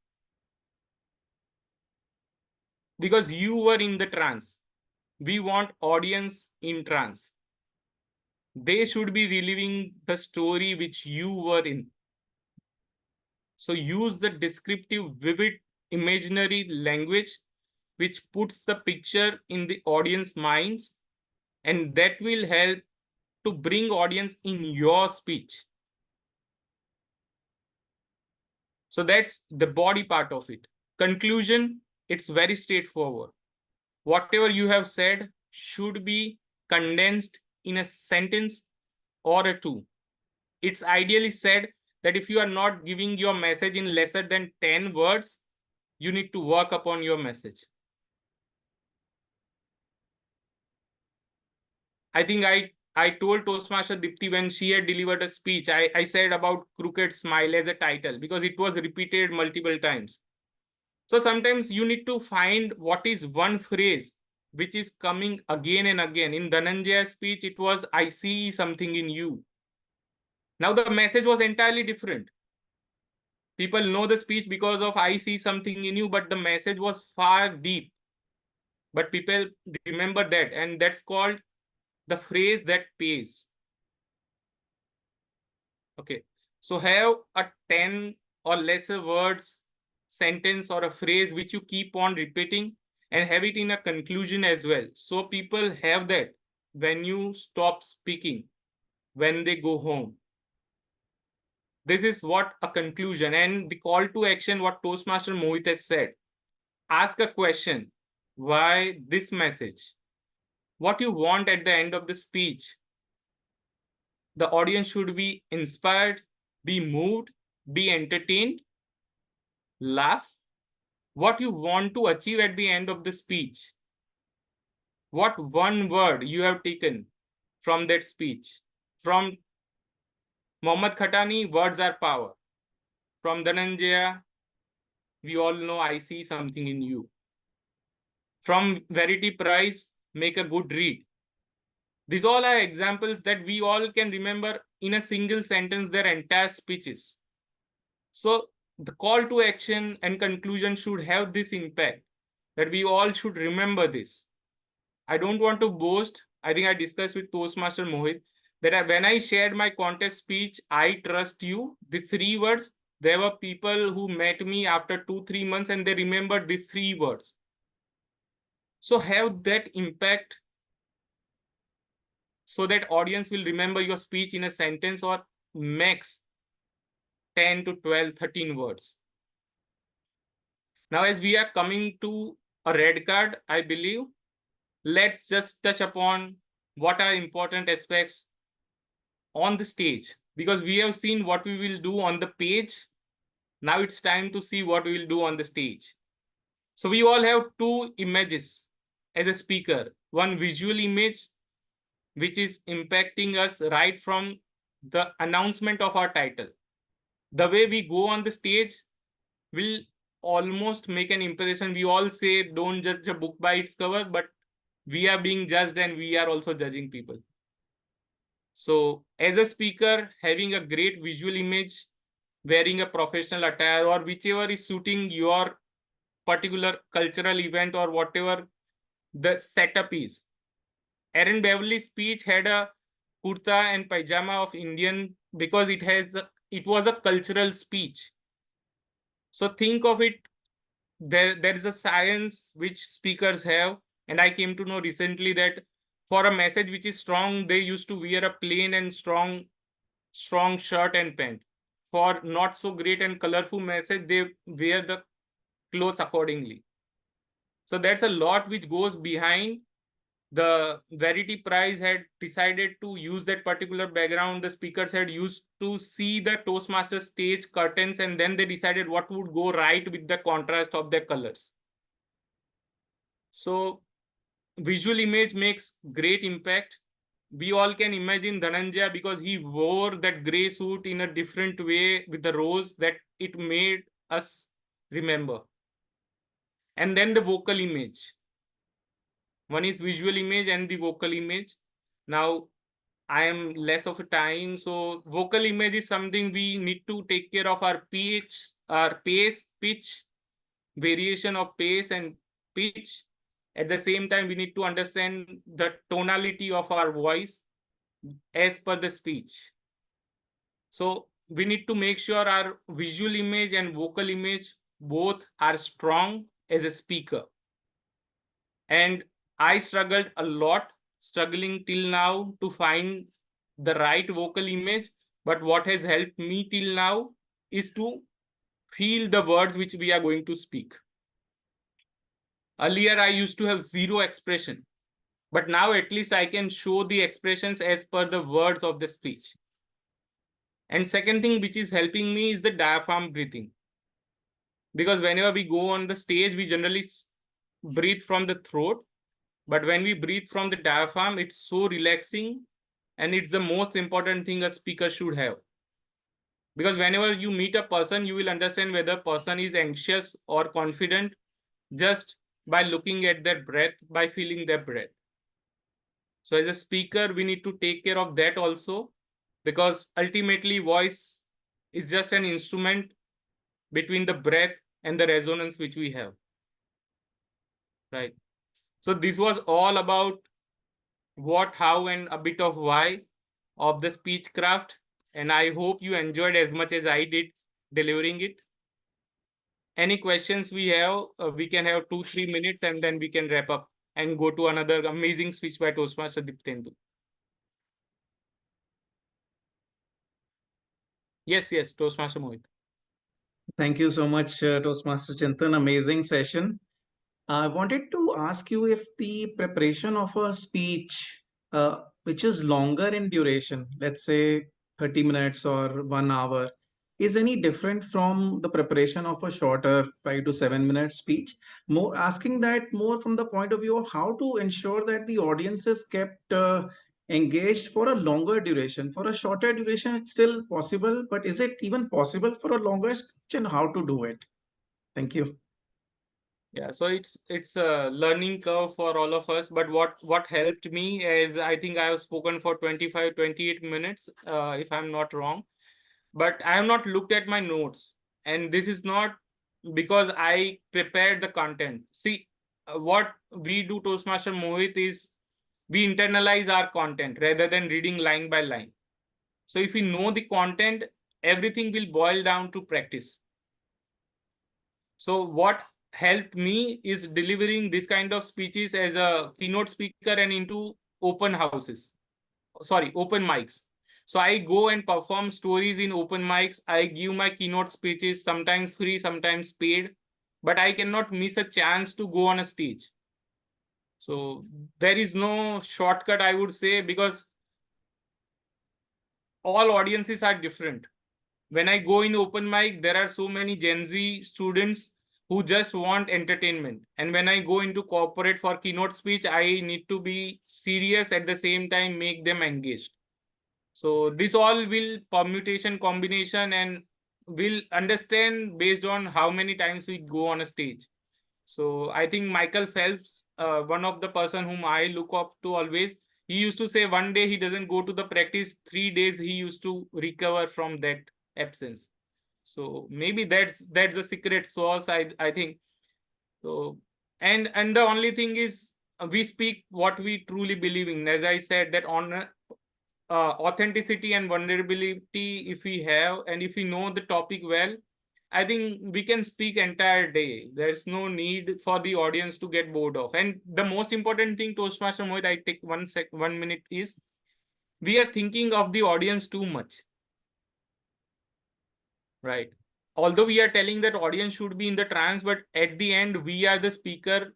Because you were in the trance. We want audience in trance. They should be reliving the story which you were in. So use the descriptive, vivid, imaginary language which puts the picture in the audience minds, and that will help to bring audience in your speech. So that's the body part of it. Conclusion, it's very straightforward. Whatever you have said should be condensed in a sentence or a two. It's ideally said that if you are not giving your message in lesser than 10 words, you need to work upon your message. I think I told Toastmaster Dipti when she had delivered a speech, I said about crooked smile as a title because it was repeated multiple times. So sometimes you need to find what is one phrase which is coming again and again. In Dhananjay's speech, it was, I see something in you. Now the message was entirely different. People know the speech because of I see something in you, but the message was far deep. But people remember that, and that's called the phrase that pays. Okay, so have a 10 or lesser words sentence or a phrase which you keep on repeating and have it in a conclusion as well. So people have that when you stop speaking, when they go home. This is what a conclusion and the call to action, what Toastmaster Mohit has said. Ask a question. why this message, what you want at the end of the speech. The audience should be inspired, be moved, be entertained, laugh. What you want to achieve at the end of the speech. What one word you have taken from that speech. From Mohammad Khatani, words are power. From Dhananjaya, we all know I see something in you. From Verity Prize, make a good read. These all are examples that we all can remember in a single sentence their entire speeches. So the call to action and conclusion should have this impact, that we all should remember this. I don't want to boast. I think I discussed with Toastmaster Mohit that when I shared my contest speech, I trust you, these 3 words, there were people who met me after 2-3 months and they remembered these 3 words. So have that impact so that audience will remember your speech in a sentence or max 10 to 12, 13 words. Now, as we are coming to a red card, I believe, let's just touch upon what are important aspects on the stage, because we have seen what we will do on the page. Now it's time to see what we will do on the stage. So we all have 2 images as a speaker. One visual image, which is impacting us right from the announcement of our title. The way we go on the stage will almost make an impression. We all say, don't judge a book by its cover, but we are being judged and we are also judging people. So as a speaker, having a great visual image, wearing a professional attire or whichever is suiting your particular cultural event or whatever the setup is. Aaron Beverly's speech had a kurta and pajama of Indian because it was a cultural speech. So think of it, there is a science which speakers have, and I came to know recently that for a message which is strong, they used to wear a plain and strong shirt and pant. For not so great and colorful message, they wear the clothes accordingly. So that's a lot which goes behind. The Verity Prize had decided to use that particular background. The speakers had used to see the Toastmaster stage curtains, and then they decided what would go right with the contrast of their colors. So visual image makes great impact. We all can imagine Dhananjaya because he wore that gray suit in a different way with the rose that it made us remember. And then the vocal image. One is visual image and the vocal image. Now, I am less of a time. So vocal image is something we need to take care of our pitch, our pace, pitch, variation of pace and pitch. At the same time, we need to understand the tonality of our voice as per the speech. So we need to make sure our visual image and vocal image both are strong as a speaker. And I struggled a lot, struggling till now to find the right vocal image. But what has helped me till now is to feel the words which we are going to speak. Earlier, I used to have zero expression, but now at least I can show the expressions as per the words of the speech. And second thing which is helping me is the diaphragm breathing. Because whenever we go on the stage, we generally breathe from the throat. But when we breathe from the diaphragm, it's so relaxing, and it's the most important thing a speaker should have. Because whenever you meet a person, you will understand whether a person is anxious or confident just by looking at their breath, by feeling their breath. So as a speaker, we need to take care of that also, because ultimately voice is just an instrument between the breath and the resonance which we have. Right. So this was all about what, how, and a bit of why of the speech craft. And I hope you enjoyed as much as I did delivering it. Any questions we have, we can have 2-3 minutes and then we can wrap up and go to another amazing speech by Toastmaster Deeptendu. Yes, Toastmaster Mohit. Thank you so much, Toastmaster Chintan. Amazing session. I wanted to ask you if the preparation of a speech, which is longer in duration, let's say 30 minutes or 1 hour, is any different from the preparation of a shorter 5 to 7 minute speech? More asking that more from the point of view of how to ensure that the audience is kept engaged for a longer duration. For a shorter duration, it's still possible, but is it even possible for a longer speech, and how to do it? Thank you. Yeah, so it's a learning curve for all of us. But what helped me is, I think I have spoken for 25-28 minutes, if I'm not wrong. But I have not looked at my notes, and this is not because I prepared the content. See, what we do, Toastmaster Mohit, is we internalize our content rather than reading line by line. So if we know the content, everything will boil down to practice. So what helped me is delivering this kind of speeches as a keynote speaker and into open houses. Sorry, open mics. So I go and perform stories in open mics. I give my keynote speeches, sometimes free, sometimes paid, but I cannot miss a chance to go on a stage. So there is no shortcut, I would say, because all audiences are different. When I go in open mic, there are so many Gen Z students who just want entertainment. And when I go into corporate for keynote speech, I need to be serious at the same time, make them engaged. So this all will permutation, combination, and will understand based on how many times we go on a stage. So I think Michael Phelps, one of the person whom I look up to always, he used to say one day he doesn't go to the practice, 3 days he used to recover from that absence. So maybe that's the secret sauce, I think. So and the only thing is, we speak what we truly believe in. As I said, that on authenticity and vulnerability, if we have, and if we know the topic well, I think we can speak entire day. There's no need for the audience to get bored of. And the most important thing, Toastmaster Mohit, I take 1 minute, is we are thinking of the audience too much. Right. Although we are telling that audience should be in the trance, but at the end, we are the speaker.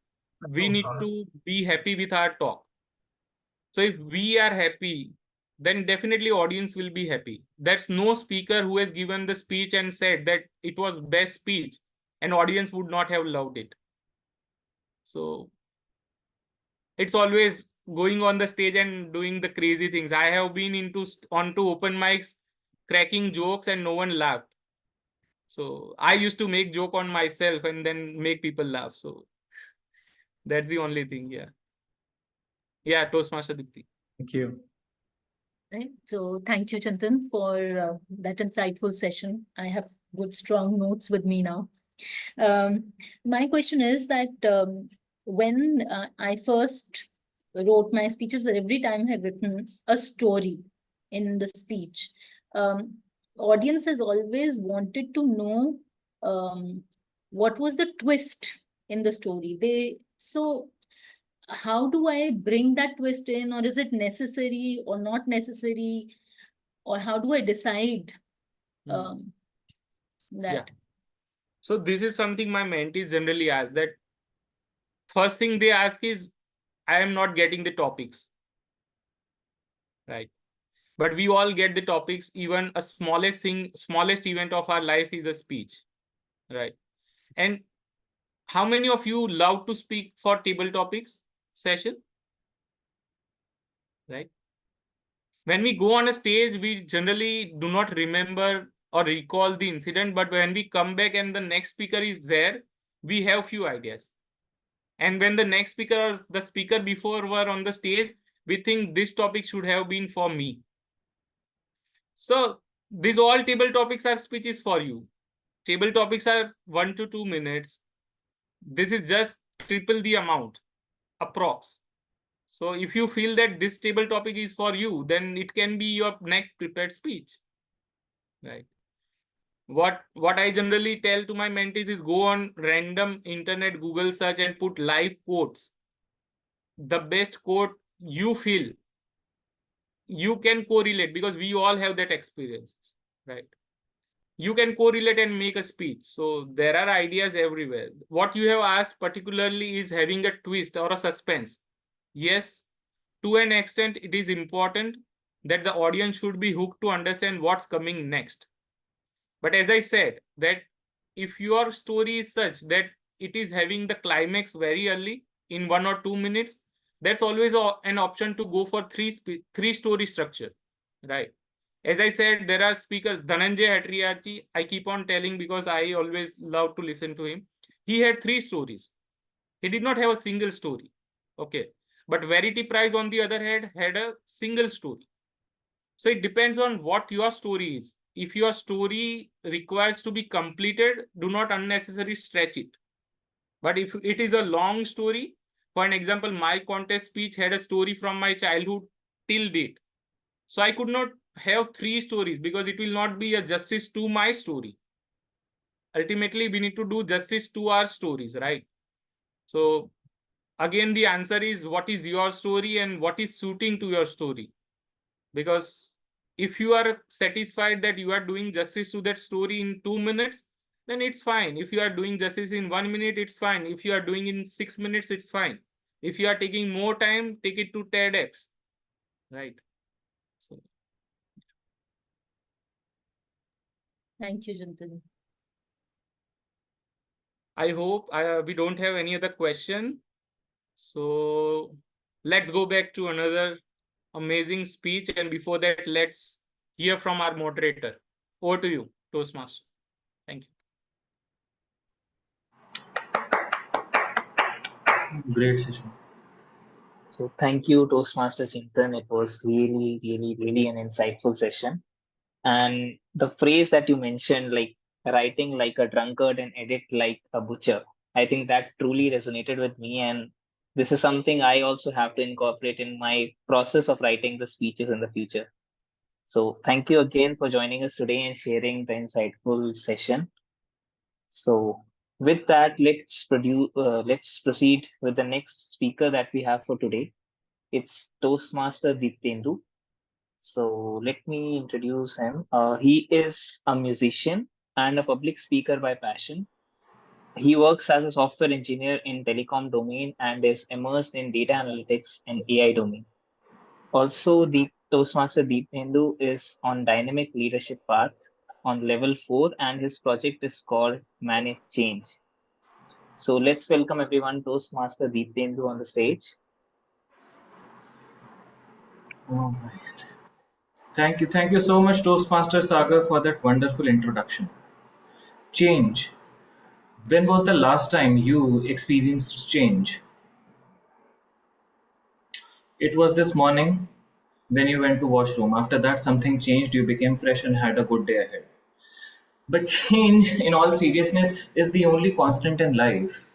We need to be happy with our talk. So if we are happy, then definitely audience will be happy. There's no speaker who has given the speech and said that it was best speech and audience would not have loved it. So it's always going on the stage and doing the crazy things. I have been onto open mics, cracking jokes, and no one laughed. So I used to make joke on myself and then make people laugh. So that's the only thing. Yeah. Yeah, Toastmaster Dipti. Thank you. Right. So thank you, Chintan, for that insightful session. I have good, strong notes with me now. My question is that when I first wrote my speeches, every time I've written a story in the speech, audience has always wanted to know what was the twist in the story. So how do I bring that twist in, or is it necessary or not necessary, or how do I decide that? Yeah. So this is something my mentees generally ask, that first thing they ask is, I am not getting the topics. Right. But we all get the topics. Even a smallest event of our life is a speech. Right. And how many of you love to speak for table topics session? Right. When we go on a stage, we generally do not remember or recall the incident, but when we come back and the next speaker is there, we have few ideas. And when the next speaker or the speaker before were on the stage, we think this topic should have been for me. So these all table topics are speeches for you. Table topics are 1 to 2 minutes. This is just triple the amount, approx. So if you feel that this table topic is for you, then it can be your next prepared speech. Right. What I generally tell to my mentees is, go on random internet Google search and put live quotes. The best quote you feel you can correlate, because we all have that experience. Right. you can correlate and make a speech. So there are ideas everywhere. What you have asked particularly is having a twist or a suspense. Yes, to an extent, it is important that the audience should be hooked to understand what's coming next. But as I said, that if your story is such that it is having the climax very early in 1 or 2 minutes, that's always an option to go for three story structure, right? As I said, there are speakers, Dhananjay Hatriyachi, I keep on telling because I always love to listen to him. He had 3 stories. He did not have a single story. Okay. But Verity Price, on the other hand, had a single story. So it depends on what your story is. If your story requires to be completed, do not unnecessarily stretch it. But if it is a long story, for an example, my contest speech had a story from my childhood till date. So I could not have 3 stories because it will not be a justice to my story. Ultimately, we need to do justice to our stories, right? So again, the answer is what is your story and what is suiting to your story. Because if you are satisfied that you are doing justice to that story in 2 minutes, then it's fine. If you are doing justice in 1 minute, it's fine. If you are doing in 6 minutes, it's fine. If you are taking more time, take it to TEDx, right? So, Thank you, Chintan. I hope we don't have any other question. So let's go back to another amazing speech. And before that, let's hear from our moderator. Over to you, Toastmaster. Thank you. Great session. So thank you, Toastmaster Chintan. It was really an insightful session. And the phrase that you mentioned, like writing like a drunkard and edit like a butcher, I think that truly resonated with me. And this is something I also have to incorporate in my process of writing the speeches in the future. So thank you again for joining us today and sharing the insightful session. So with that, let's proceed with the next speaker that we have for today. It's Toastmaster Deeptendu. So let me introduce him. He is a musician and a public speaker by passion. He works as a software engineer in telecom domain and is immersed in data analytics and AI domain. Also, the Toastmaster Deeptendu is on dynamic leadership path on level 4, and his project is called Manage Change. So let's welcome everyone Toastmaster Deeptendu on the stage. All right. Thank you so much, Toastmaster Sagar, for that wonderful introduction. Change. When was the last time you experienced change? It was this morning when you went to washroom. After that, something changed. You became fresh and had a good day ahead. But change, in all seriousness, is the only constant in life.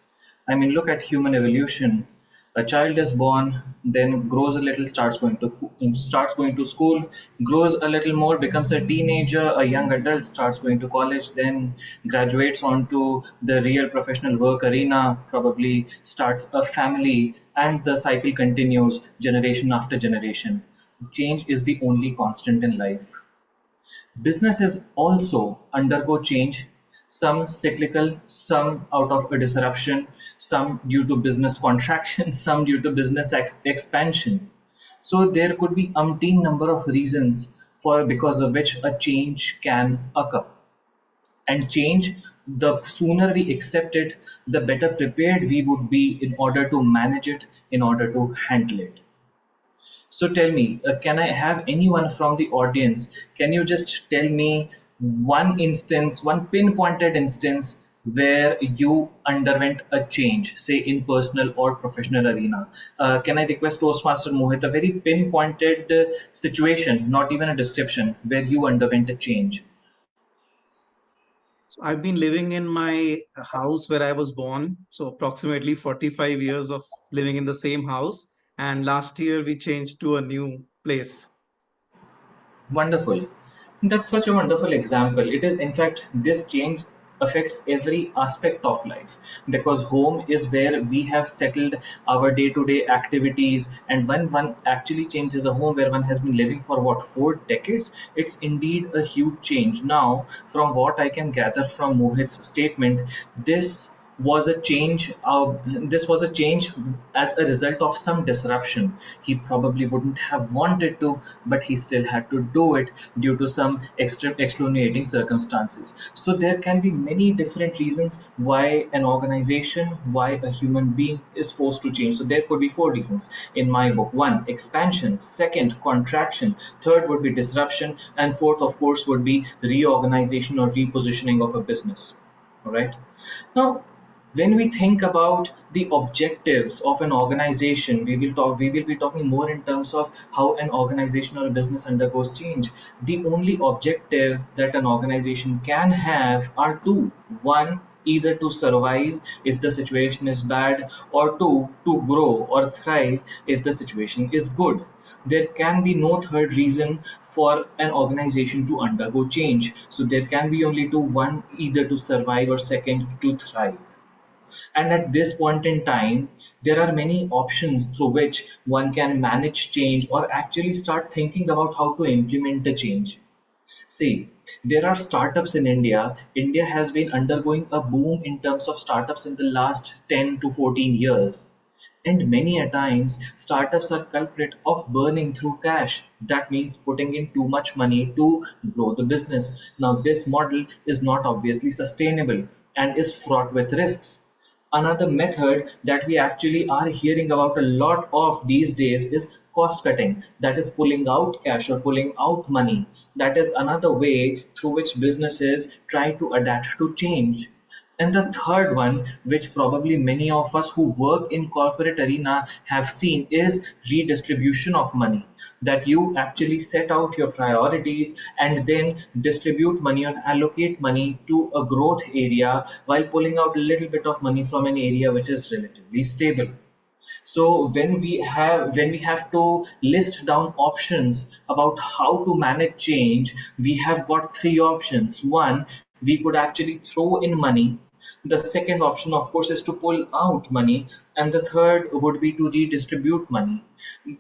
I mean, look at human evolution. A child is born, then grows a little, starts going to school, grows a little more, becomes a teenager, a young adult, starts going to college, then graduates onto the real professional work arena, probably starts a family, and the cycle continues generation after generation. Change is the only constant in life. Businesses also undergo change, some cyclical, some out of a disruption, some due to business contraction, some due to business expansion. So there could be umpteen number of reasons for because of which a change can occur. And change, the sooner we accept it, the better prepared we would be in order to manage it, in order to handle it. So tell me, can I have anyone from the audience? Can you just tell me one instance, one pinpointed instance where you underwent a change, say in personal or professional arena? Can I request Toastmaster Mohit a very pinpointed situation, not even a description, where you underwent a change? So I've been living in my house where I was born. So approximately 45 years of living in the same house. And last year we changed to a new place. Wonderful. That's such a wonderful example. It is, in fact, this change affects every aspect of life, because home is where we have settled our day-to-day activities. And when one actually changes a home where one has been living for what, 4 decades, it's indeed a huge change. Now, from what I can gather from Mohit's statement, this was a change this was a change as a result of some disruption. He probably wouldn't have wanted to, but he still had to do it due to some extenuating circumstances. So there can be many different reasons why an organization, why a human being is forced to change. So there could be 4 reasons in my book. One, expansion. Second, contraction. Third would be disruption. And fourth, of course, would be reorganization or repositioning of a business. All right. Now, when we think about the objectives of an organization, we will be talking more in terms of how an organization or a business undergoes change. The only objective that an organization can have are two. One, either to survive if the situation is bad, or two, to grow or thrive if the situation is good. There can be no third reason for an organization to undergo change. So there can be only two: one, either to survive, or second, to thrive. And at this point in time, there are many options through which one can manage change or actually start thinking about how to implement the change. See, there are startups in India. India has been undergoing a boom in terms of startups in the last 10 to 14 years. And many a times, startups are culprit of burning through cash. That means putting in too much money to grow the business. Now, this model is not obviously sustainable and is fraught with risks. Another method that we actually are hearing about a lot of these days is cost cutting, that is pulling out cash or pulling out money. That is another way through which businesses try to adapt to change. And the third one, which probably many of us who work in corporate arena have seen, is redistribution of money. That you actually set out your priorities and then distribute money or allocate money to a growth area while pulling out a little bit of money from an area which is relatively stable. So when we have to list down options about how to manage change, we have got 3 options. One, we could actually throw in money. The second option, of course, is to pull out money, and the third would be to redistribute money.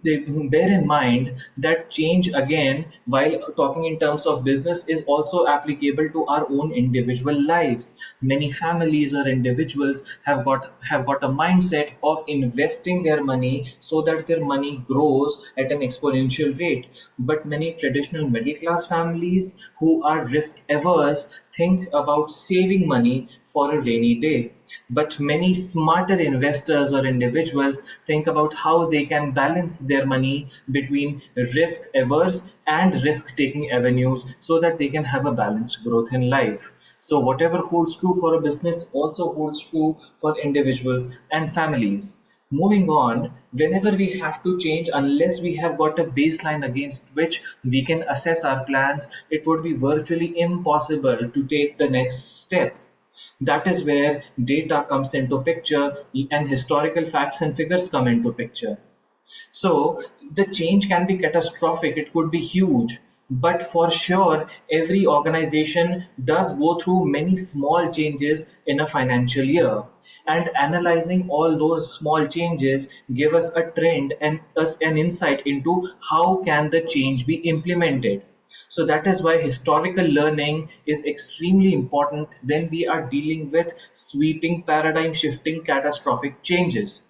Bear in mind that change, again, while talking in terms of business, is also applicable to our own individual lives. Many families or individuals have got a mindset of investing their money so that their money grows at an exponential rate. But many traditional middle class families who are risk averse think about saving money for a rainy day. But many smarter investors or individuals think about how they can balance their money between risk averse and risk taking avenues so that they can have a balanced growth in life. So, whatever holds true for a business also holds true for individuals and families. Moving on, whenever we have to change, unless we have got a baseline against which we can assess our plans, it would be virtually impossible to take the next step. That is where data comes into picture and historical facts and figures come into picture. So the change can be catastrophic, it could be huge. But for sure, every organization does go through many small changes in a financial year. And analyzing all those small changes give us a trend and us an insight into how can the change be implemented. So that is why historical learning is extremely important when we are dealing with sweeping paradigm shifting catastrophic changes.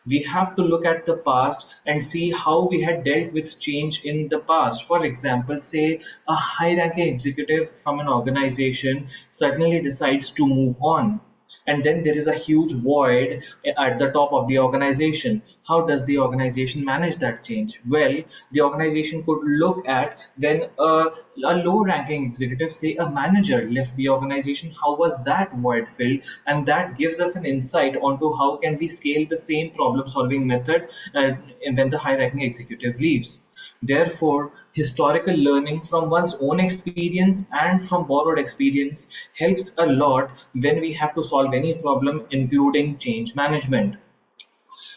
We have to look at the past and see how we had dealt with change in the past. For example, say a high ranking executive from an organization suddenly decides to move on. And then there is a huge void at the top of the organization. How does the organization manage that change? Well, the organization could look at when a low ranking executive, say a manager, left the organization. How was that void filled? And that gives us an insight onto how can we scale the same problem solving method when the high ranking executive leaves. Therefore, historical learning from one's own experience and from borrowed experience helps a lot when we have to solve any problem, including change management.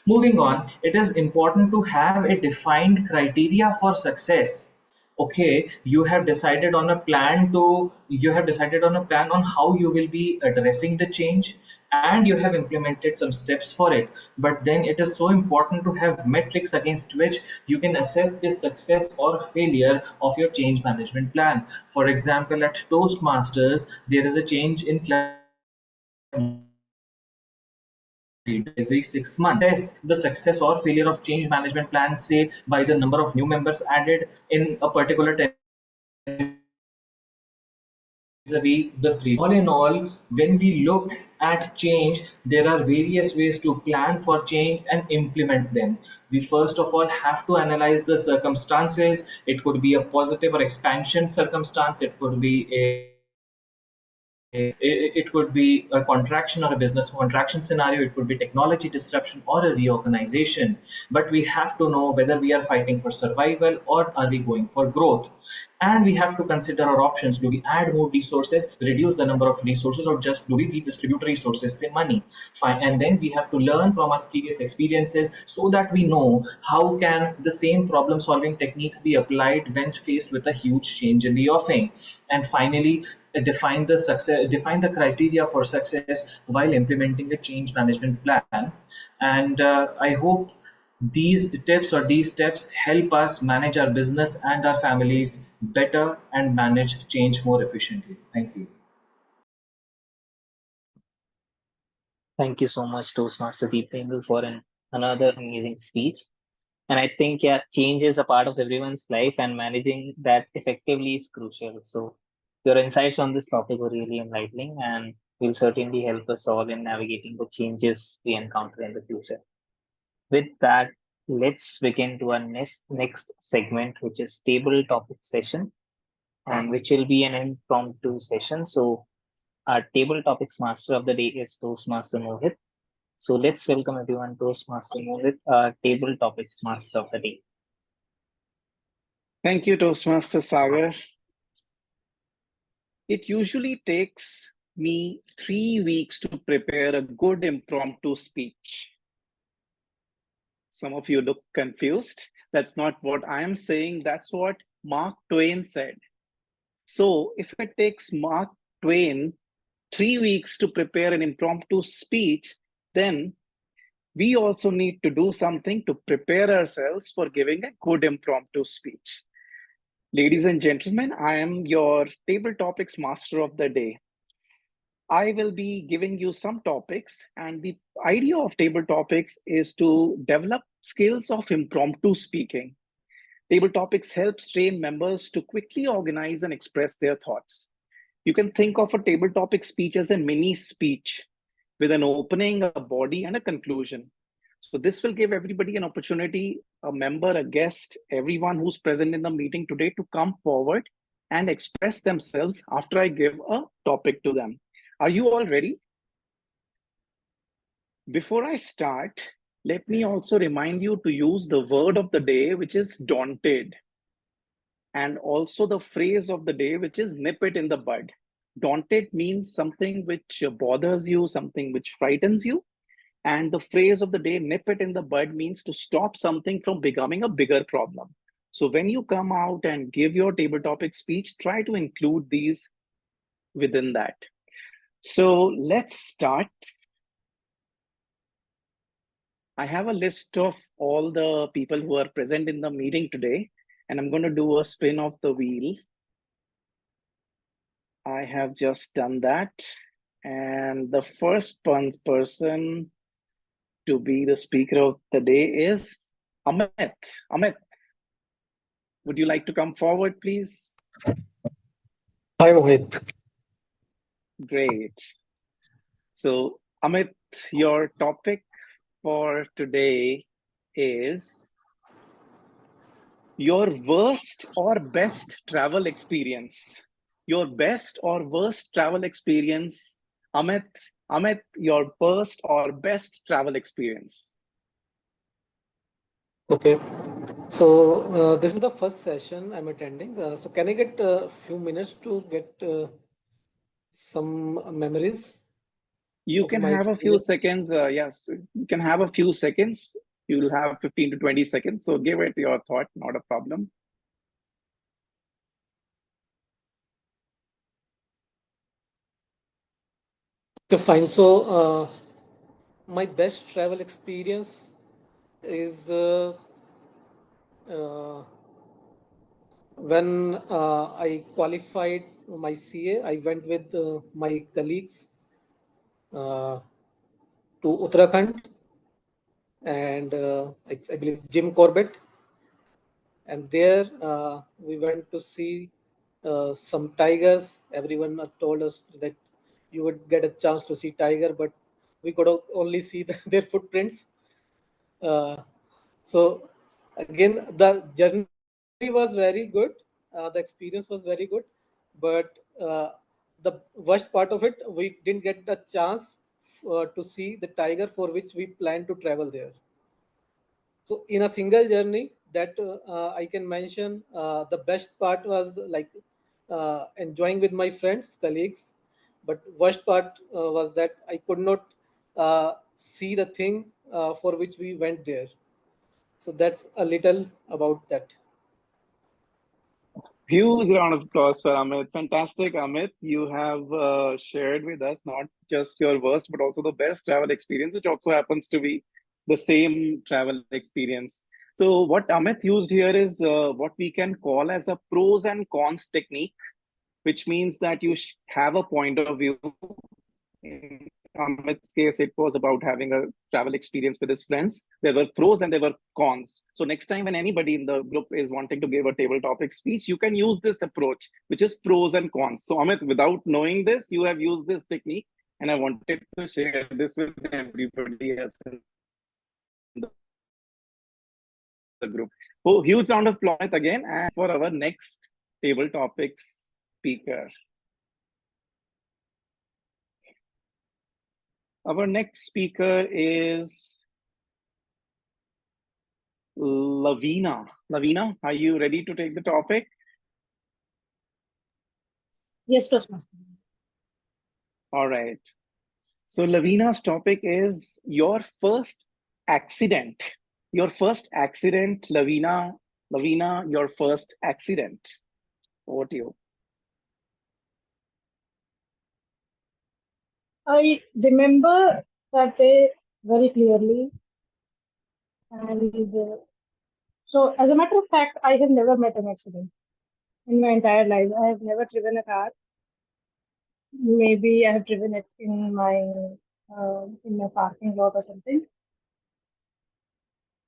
Moving on, it is important to have a defined criteria for success. okay, you have decided on a plan on how you will be addressing the change, and you have implemented some steps for it. But then it is so important to have metrics against which you can assess the success or failure of your change management plan. For example, at Toastmasters, there is a change in club every 6 months. Assess the success or failure of change management plans, say by the number of new members added in a particular vis-a-vis the previous. All in all, when we look at change, there are various ways to plan for change and implement them. We first of all have to analyze the circumstances. It could be a positive or expansion circumstance. It could be it could be a contraction or a business contraction scenario. It could be technology disruption or a reorganization. But we have to know whether we are fighting for survival or are we going for growth. And we have to consider our options. Do we add more resources, reduce the number of resources, or just do we redistribute resources, say money? Fine. And then we have to learn from our previous experiences so that we know how can the same problem solving techniques be applied when faced with a huge change in the offering. And finally, define the criteria for success while implementing a change management plan. And I hope these steps help us manage our business and our families better and manage change more efficiently. Thank you. Thank you so much, Toastmaster Deeptendu, for another amazing speech. And I think, yeah, change is a part of everyone's life, and managing that effectively is crucial. So, your insights on this topic were really enlightening and will certainly help us all in navigating the changes we encounter in the future. With that, let's begin to our next segment, which is table topic session, and which will be an impromptu session. So, our table topics master of the day is Toastmaster Mohit. So let's welcome everyone, Toastmaster Mohit, our table topics master of the day. Thank you, Toastmaster Sagar. It usually takes me 3 weeks to prepare a good impromptu speech. Some of you look confused. That's not what I am saying. That's what Mark Twain said. So if it takes Mark Twain 3 weeks to prepare an impromptu speech, then we also need to do something to prepare ourselves for giving a good impromptu speech. Ladies and gentlemen, I am your table topics master of the day. I will be giving you some topics, and the idea of table topics is to develop skills of impromptu speaking. Table topics helps train members to quickly organize and express their thoughts. You can think of a table topic speech as a mini speech with an opening, a body, and a conclusion. So this will give everybody an opportunity, a member, a guest, everyone who's present in the meeting today to come forward and express themselves after I give a topic to them. Are you all ready? Before I start, let me also remind you to use the word of the day, which is daunted, and also the phrase of the day, which is nip it in the bud. Daunted means something which bothers you, something which frightens you. And the phrase of the day, nip it in the bud, means to stop something from becoming a bigger problem. So when you come out and give your table topic speech, try to include these within that. So let's start. I have a list of all the people who are present in the meeting today, and I'm going to do a spin of the wheel. I have just done that. And the first person to be the speaker of the day is Amit. Amit, would you like to come forward, please? Hi, Mohit. Great. So, Amit, your topic for today is your worst or best travel experience. Your best or worst travel experience. Amit, your worst or best travel experience. Okay. So this is the first session I'm attending. So can I get a few minutes to get some memories? You can have a few seconds. Yes, you can have a few seconds. You'll have 15 to 20 seconds. So give it your thought, not a problem. Okay, fine. So, my best travel experience is uh, when I qualified my CA. I went with my colleagues uh, to Uttarakhand and I believe Jim Corbett. And there we went to see some tigers. Everyone told us that you would get a chance to see tiger, but we could only see their footprints. So again, the journey was very good. The experience was very good, but the worst part of it, we didn't get the chance to see the tiger for which we planned to travel there. So in a single journey, that I can mention, the best part was like enjoying with my friends, colleagues. But worst part was that I could not see the thing for which we went there. So that's a little about that. Huge round of applause for Amit. Fantastic, Amit. You have shared with us not just your worst, but also the best travel experience, which also happens to be the same travel experience. So, what Amit used here is what we can call as a pros and cons technique, which means that you have a point of view. In Amit's case, it was about having a travel experience with his friends. There were pros and there were cons. So next time when anybody in the group is wanting to give a table topic speech, you can use this approach, which is pros and cons. So Amit, without knowing this, you have used this technique, and I wanted to share this with everybody else in the group. Oh, huge round of applause again, and for our next table topics speaker. Our next speaker is Lavina. Lavina, are you ready to take the topic? Yes, Toastmaster. All right. So Lavina's topic is your first accident. Your first accident, Lavina. Lavina, your first accident. Over to you. I remember that day very clearly. And so, as a matter of fact, I have never met an accident in my entire life. I have never driven a car. Maybe I have driven it in my parking lot or something.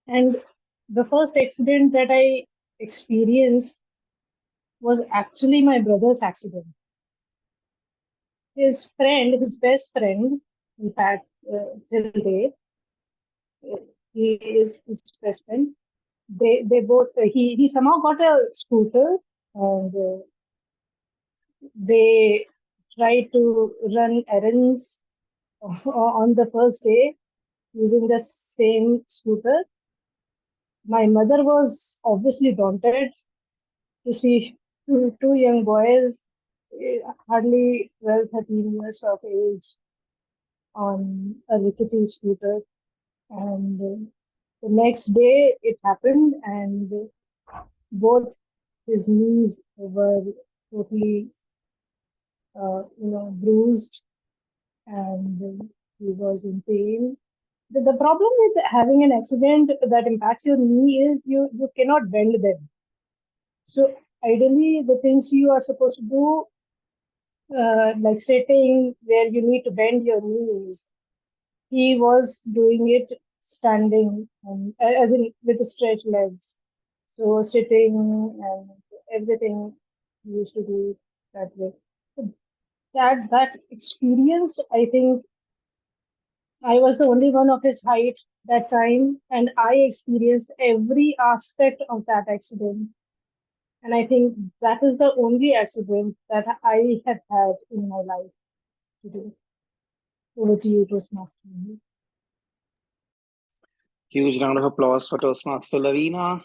And the first accident that I experienced was actually my brother's accident. His friend, his best friend, in fact, till date, he is his best friend. They both he somehow got a scooter, and they tried to run errands on the first day using the same scooter. My mother was obviously daunted to see two young boys, hardly 12, 13 years of age, on a rickety scooter. And the next day it happened, and both his knees were totally, bruised, and he was in pain. The problem with having an accident that impacts your knee is you cannot bend them. So ideally, the things you are supposed to do, like sitting where you need to bend your knees, he was doing it standing, as in with stretched legs. So sitting and everything he used to do that way. So that experience, I think I was the only one of his height that time, and I experienced every aspect of that accident. And I think that is the only accident that I have had in my life today. Over to you, Toastmaster. Huge round of applause for Toastmaster Lavina.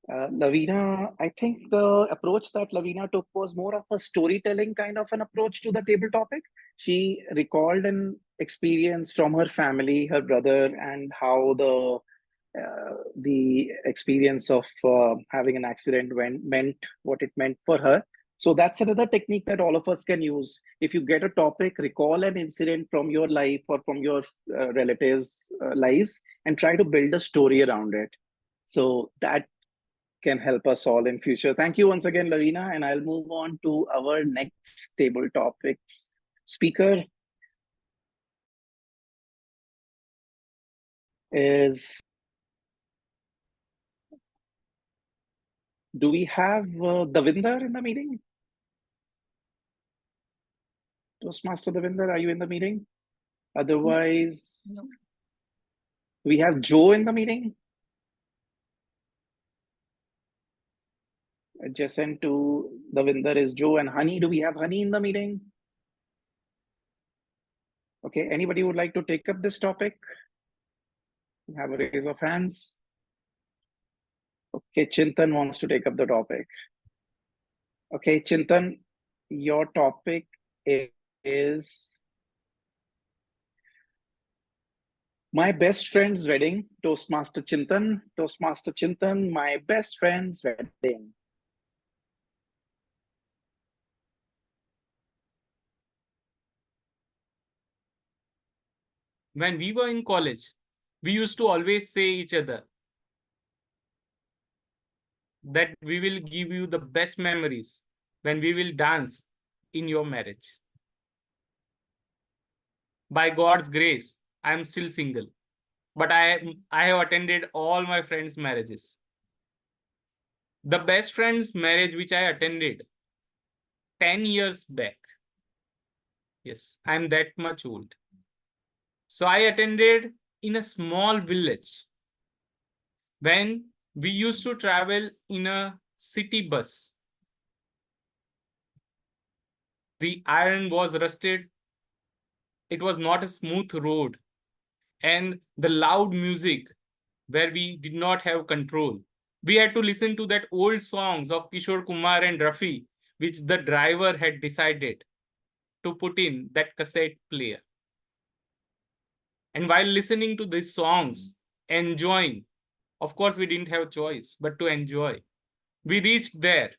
Lavina, I think the approach that Lavina took was more of a storytelling kind of an approach to the table topic. She recalled an experience from her family, her brother, and how the experience of having an accident meant what it meant for her. So that's another technique that all of us can use. If you get a topic, recall an incident from your life or from your relatives' lives and try to build a story around it. So that can help us all in future. Thank you once again, Lavina, and I'll move on to our next table topics speaker is, do we have Davinder in the meeting? Toastmaster Davinder, are you in the meeting? Otherwise, No. we have Joe in the meeting. Adjacent to Davinder is Joe and Honey. Do we have Honey in the meeting? Okay, anybody would like to take up this topic? Have a raise of hands. Okay, Chintan wants to take up the topic. Okay, Chintan, your topic is my best friend's wedding. Toastmaster Chintan, my best friend's wedding. When we were in college, we used to always say each other that we will give you the best memories when we will dance in your marriage. By God's grace, I am still single, but I have attended all my friends' marriages. The best friend's marriage which I attended 10 years back. Yes, I am that much old. So I attended in a small village when we used to travel in a city bus. The iron was rusted. It was not a smooth road. And the loud music where we did not have control. We had to listen to that old songs of Kishore Kumar and Rafi, which the driver had decided to put in that cassette player. And while listening to these songs, enjoying, of course, we didn't have choice, but to enjoy. We reached there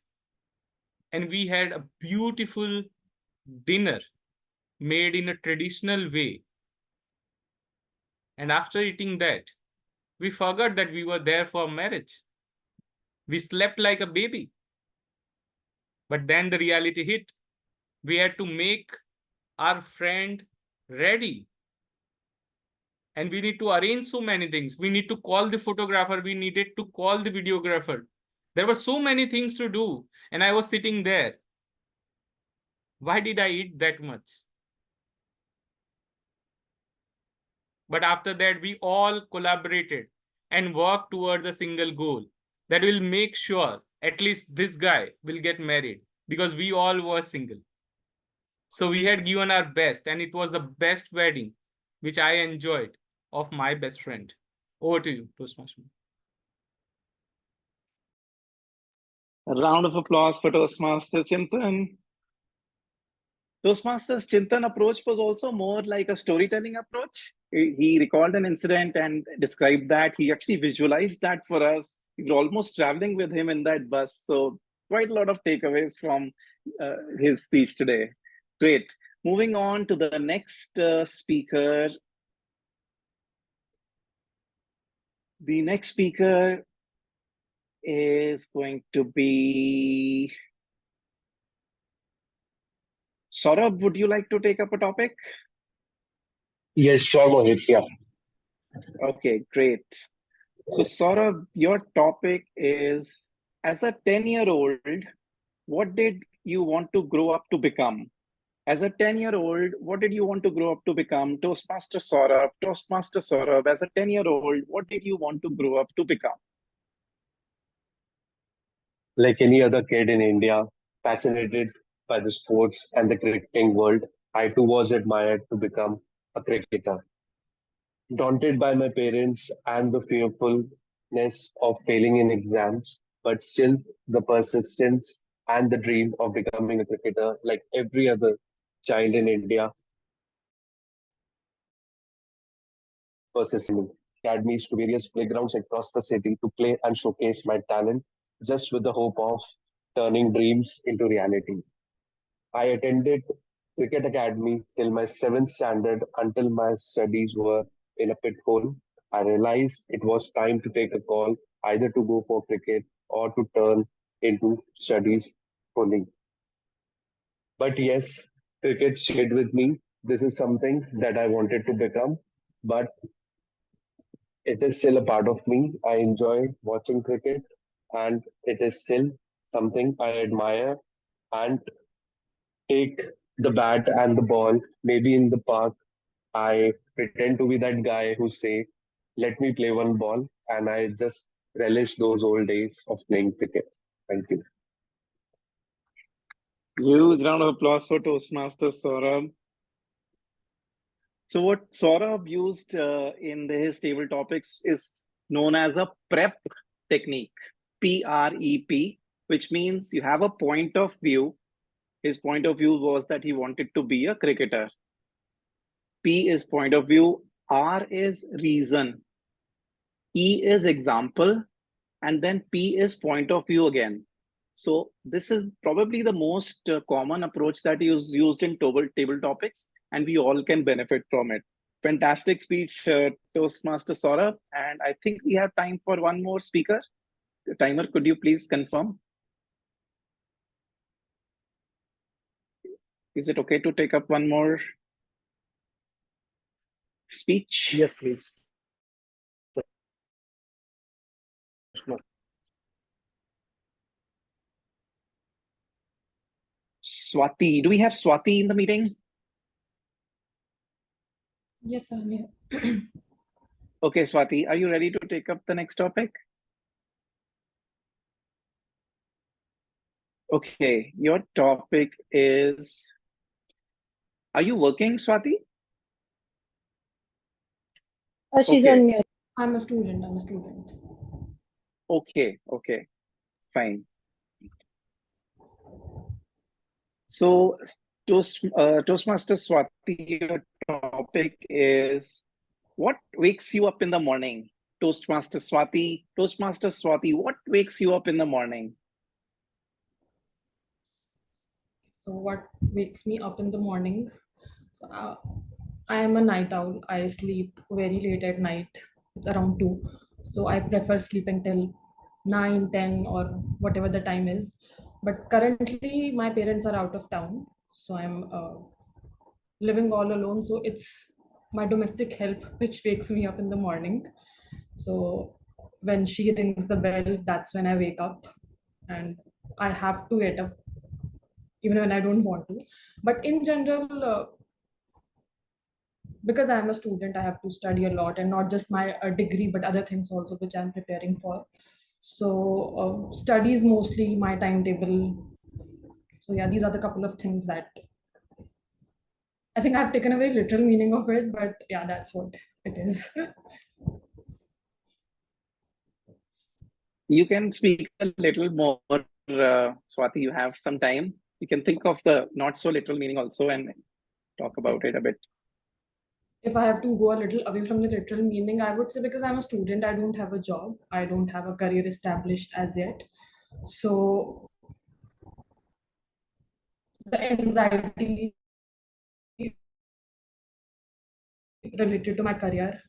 and we had a beautiful dinner made in a traditional way. And after eating that, we forgot that we were there for marriage. We slept like a baby. But then the reality hit. We had to make our friend ready. And we need to arrange so many things. We need to call the photographer. We needed to call the videographer. There were so many things to do. And I was sitting there. Why did I eat that much? But after that, we all collaborated and worked towards a single goal that will make sure at least this guy will get married because we all were single. So we had given our best and it was the best wedding which I enjoyed of my best friend. Over to you, Toastmaster. A round of applause for Toastmaster Chintan. Toastmasters Chintan approach was also more like a storytelling approach. He recalled an incident and described that. He actually visualized that for us. We were almost traveling with him in that bus. So quite a lot of takeaways from his speech today. Great. Moving on to the next speaker. The next speaker is going to be Saurabh. Would you like to take up a topic? Yes, sure, Mohit. Yeah. Okay, great. So, Saurabh, your topic is, as a 10-year-old, what did you want to grow up to become? As a 10-year-old, what did you want to grow up to become? Toastmaster Saurabh, as a 10-year-old, what did you want to grow up to become? Like any other kid in India, fascinated by the sports and the cricketing world, I too was admired to become a cricketer. Daunted by my parents and the fearfulness of failing in exams, but still the persistence and the dream of becoming a cricketer, like every other child in India, persisted academies to various playgrounds across the city to play and showcase my talent, just with the hope of turning dreams into reality. I attended cricket academy till my 7th standard until my studies were in a pit hole. I realized it was time to take a call either to go for cricket or to turn into studies fully. But yes, cricket stayed with me. This is something that I wanted to become, but it is still a part of me. I enjoy watching cricket, and it is still something I admire and take the bat and the ball. Maybe in the park, I pretend to be that guy who say, "Let me play one ball," and I just relish those old days of playing cricket. Thank you. Huge round of applause for Toastmaster Saurabh. So what Saurabh used in his table topics is known as a prep technique, PREP, which means you have a point of view. His point of view was that he wanted to be a cricketer. P is point of view, R is reason, E is example, and then P is point of view again. So this is probably the most common approach that is used in table topics, and we all can benefit from it. Fantastic speech, Toastmaster Saurabh. And I think we have time for one more speaker. The timer, could you please confirm? Is it okay to take up one more speech? Yes, please. Swati, do we have Swati in the meeting? Yes, I'm here. Okay, Swati, are you ready to take up the next topic? Okay, your topic is, are you working, Swati? She's Okay. on mute. I'm a student. Okay, fine. So, Toastmaster Swati, your topic is, what wakes you up in the morning? Toastmaster Swati, what wakes you up in the morning? So what wakes me up in the morning? So I am a night owl. I sleep very late at night. It's around 2. So I prefer sleeping till 9, 10 or whatever the time is. But currently my parents are out of town. So I'm living all alone. So it's my domestic help which wakes me up in the morning. So when she rings the bell, that's when I wake up, and I have to get up even when I don't want to. But in general, because I'm a student, I have to study a lot, and not just my degree, but other things also which I'm preparing for. So study is mostly my timetable. So yeah, these are the couple of things that I think I've taken a very literal meaning of it, but yeah, that's what it is. You can speak a little more, Swati, you have some time. You can think of the not so literal meaning also and talk about it a bit. If I have to go a little away from the literal meaning, I would say because I'm a student, I don't have a job. I don't have a career established as yet. So the anxiety related to my career,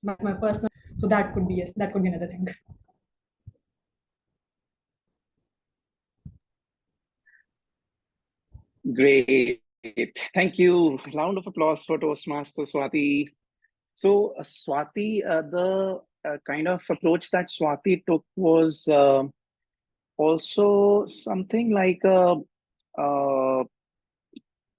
my personal, so that could be, yes, that could be another thing. Great. Thank you. Round of applause for Toastmaster Swati. So, Swati, the kind of approach that Swati took was also something like a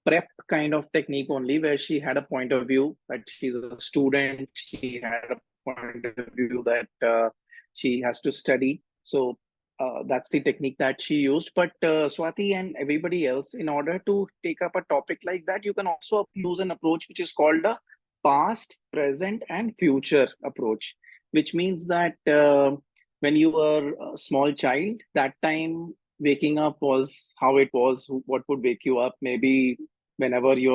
prep kind of technique only, where she had a point of view that she's a student, she had a point of view that she has to study. So that's the technique that she used. But Swati and everybody else, in order to take up a topic like that, you can also use an approach which is called a past, present, and future approach, which means that when you were a small child, that time waking up was how it was. What would wake you up? Maybe whenever you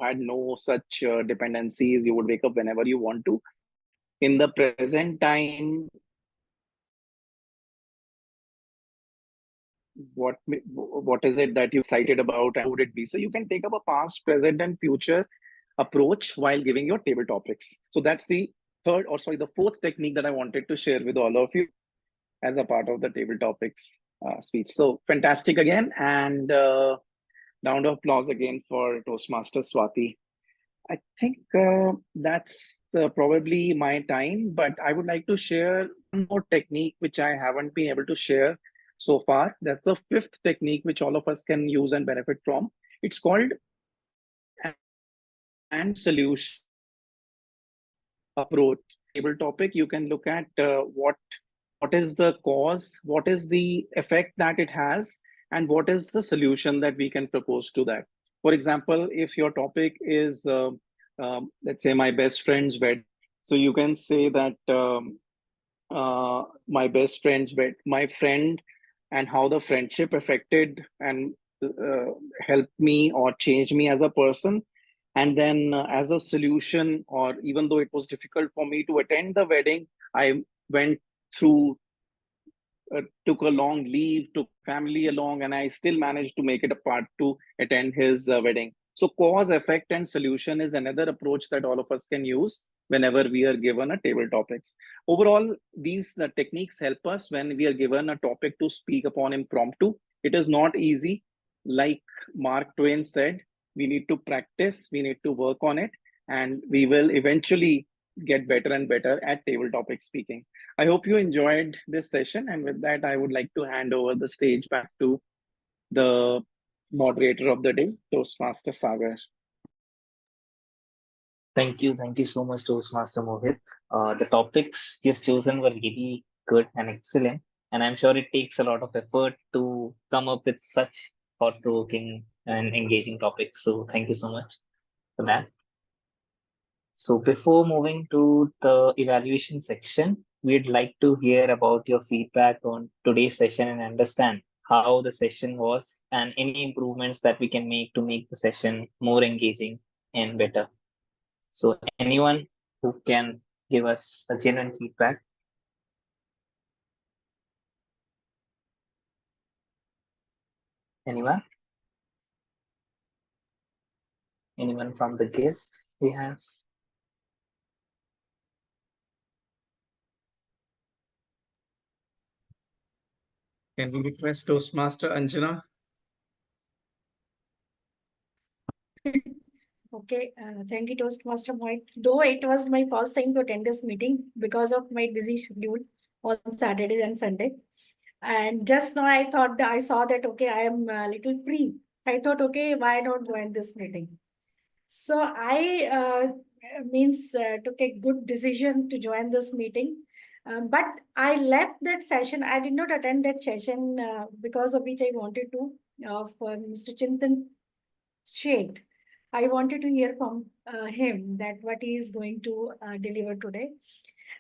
had no such dependencies, you would wake up whenever you want to. In the present time, what is it that you're excited about and would it be? So you can take up a past, present, and future approach while giving your table topics. So that's the fourth technique that I wanted to share with all of you as a part of the table topics speech. So fantastic again, and round of applause again for Toastmaster Swati. I think that's probably my time, but I would like to share one more technique which I haven't been able to share so far. That's the fifth technique which all of us can use and benefit from. It's called and solution approach. Table topic, you can look at what is the cause, what is the effect that it has, and what is the solution that we can propose to that. For example, if your topic is let's say my best friend's wedding, so you can say that my best friend's my friend and how the friendship affected and helped me or changed me as a person. And then as a solution, or even though it was difficult for me to attend the wedding, I went through took a long leave, took family along, and I still managed to make it a part to attend his wedding. So cause, effect, and solution is another approach that all of us can use whenever we are given a table topics. Overall, these techniques help us when we are given a topic to speak upon impromptu. It is not easy. Like Mark Twain said, we need to practice, we need to work on it, and we will eventually get better and better at table topic speaking. I hope you enjoyed this session. And with that, I would like to hand over the stage back to the moderator of the day, Toastmaster Sagar. Thank you so much, Toastmaster Mohit. The topics you've chosen were really good and excellent. And I'm sure it takes a lot of effort to come up with such thought-provoking and engaging topics. So thank you so much for that. So before moving to the evaluation section, we'd like to hear about your feedback on today's session and understand how the session was and any improvements that we can make to make the session more engaging and better. So anyone who can give us a genuine feedback? Anyone? Anyone from the guest we have? Can we request Toastmaster Anjana? Okay, thank you, Toastmaster Mohit. Though it was my first time to attend this meeting because of my busy schedule on Saturday and Sunday. And just now I thought that I saw that, okay, I am a little free. I thought, okay, why not join this meeting? So I took a good decision to join this meeting. But I left that session. I did not attend that session because of which I wanted to, for Mr. Chintan shared. I wanted to hear from him that what he is going to deliver today.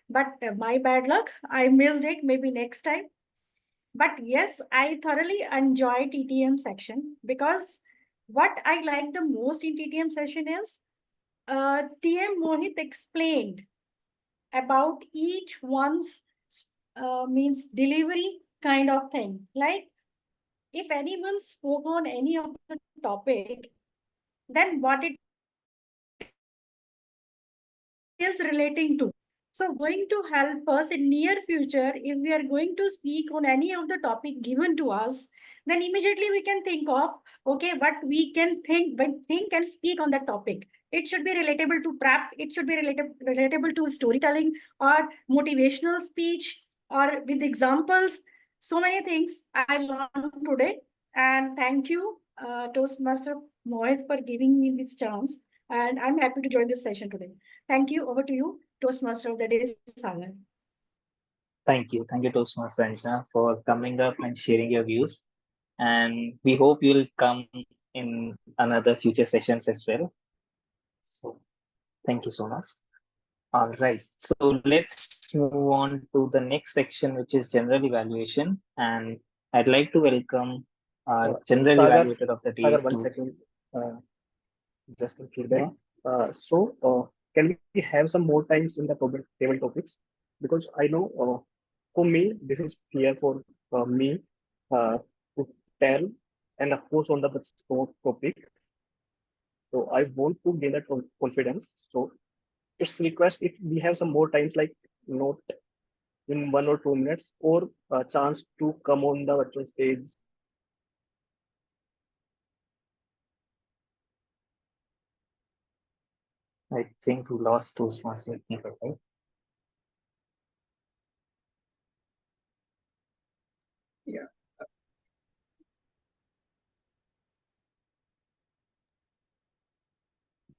But my bad luck, I missed it, maybe next time. But yes, I thoroughly enjoy TTM section because what I like the most in TTM session is TM Mohit explained about each one's means delivery kind of thing. Like if anyone spoke on any of the topic, then what it is relating to. So going to help us in near future, if we are going to speak on any of the topic given to us, then immediately we can think of, okay, what we can think and speak on that topic. It should be relatable to prep, it should be relatable to storytelling or motivational speech or with examples. So many things I learned today. And thank you, Toastmaster Mohit, for giving me this chance. And I'm happy to join this session today. Thank you. Over to you, Toastmaster of the day, Sagar. Thank you, Toastmaster Anjana, for coming up and sharing your views. And we hope you'll come in another future sessions as well. So thank you so much. All right, so let's move on to the next section, which is general evaluation. And I'd like to welcome our general evaluator of the day. Sagar, 1 second. Just a feedback. Can we have some more times in the table topics? Because I know for me, this is clear for me to tell and focus on the topic. So I want to gain that confidence. So it's request if we have some more times, like not in 1 or 2 minutes, or a chance to come on the virtual stage. I think we lost Toastmaster people, right? Yeah.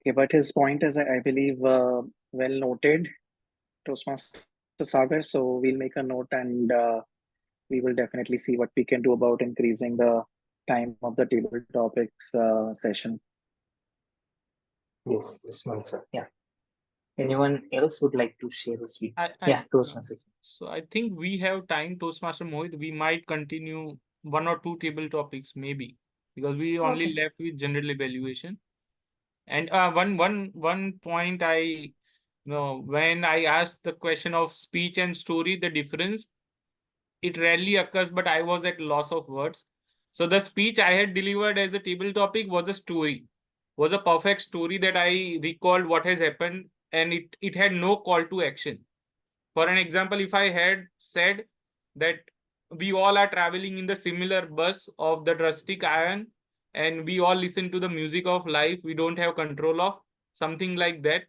Okay, but his point is, I believe, well noted, Toastmaster Sagar. So we'll make a note and we will definitely see what we can do about increasing the time of the table topics session. Yes, this one, sir. Yeah. Anyone else would like to share a speech? Yeah, Toastmaster. So I think we have time, Toastmaster Mohit. We might continue 1 or 2 table topics, maybe, because we only left with general evaluation. And one point I know, when I asked the question of speech and story, the difference, it rarely occurs, but I was at loss of words. So the speech I had delivered as a table topic was a story, was a perfect story that I recalled what has happened, and it had no call to action. For an example, if I had said that we all are traveling in the similar bus of the rustic iron and we all listen to the music of life we don't have control of, something like that,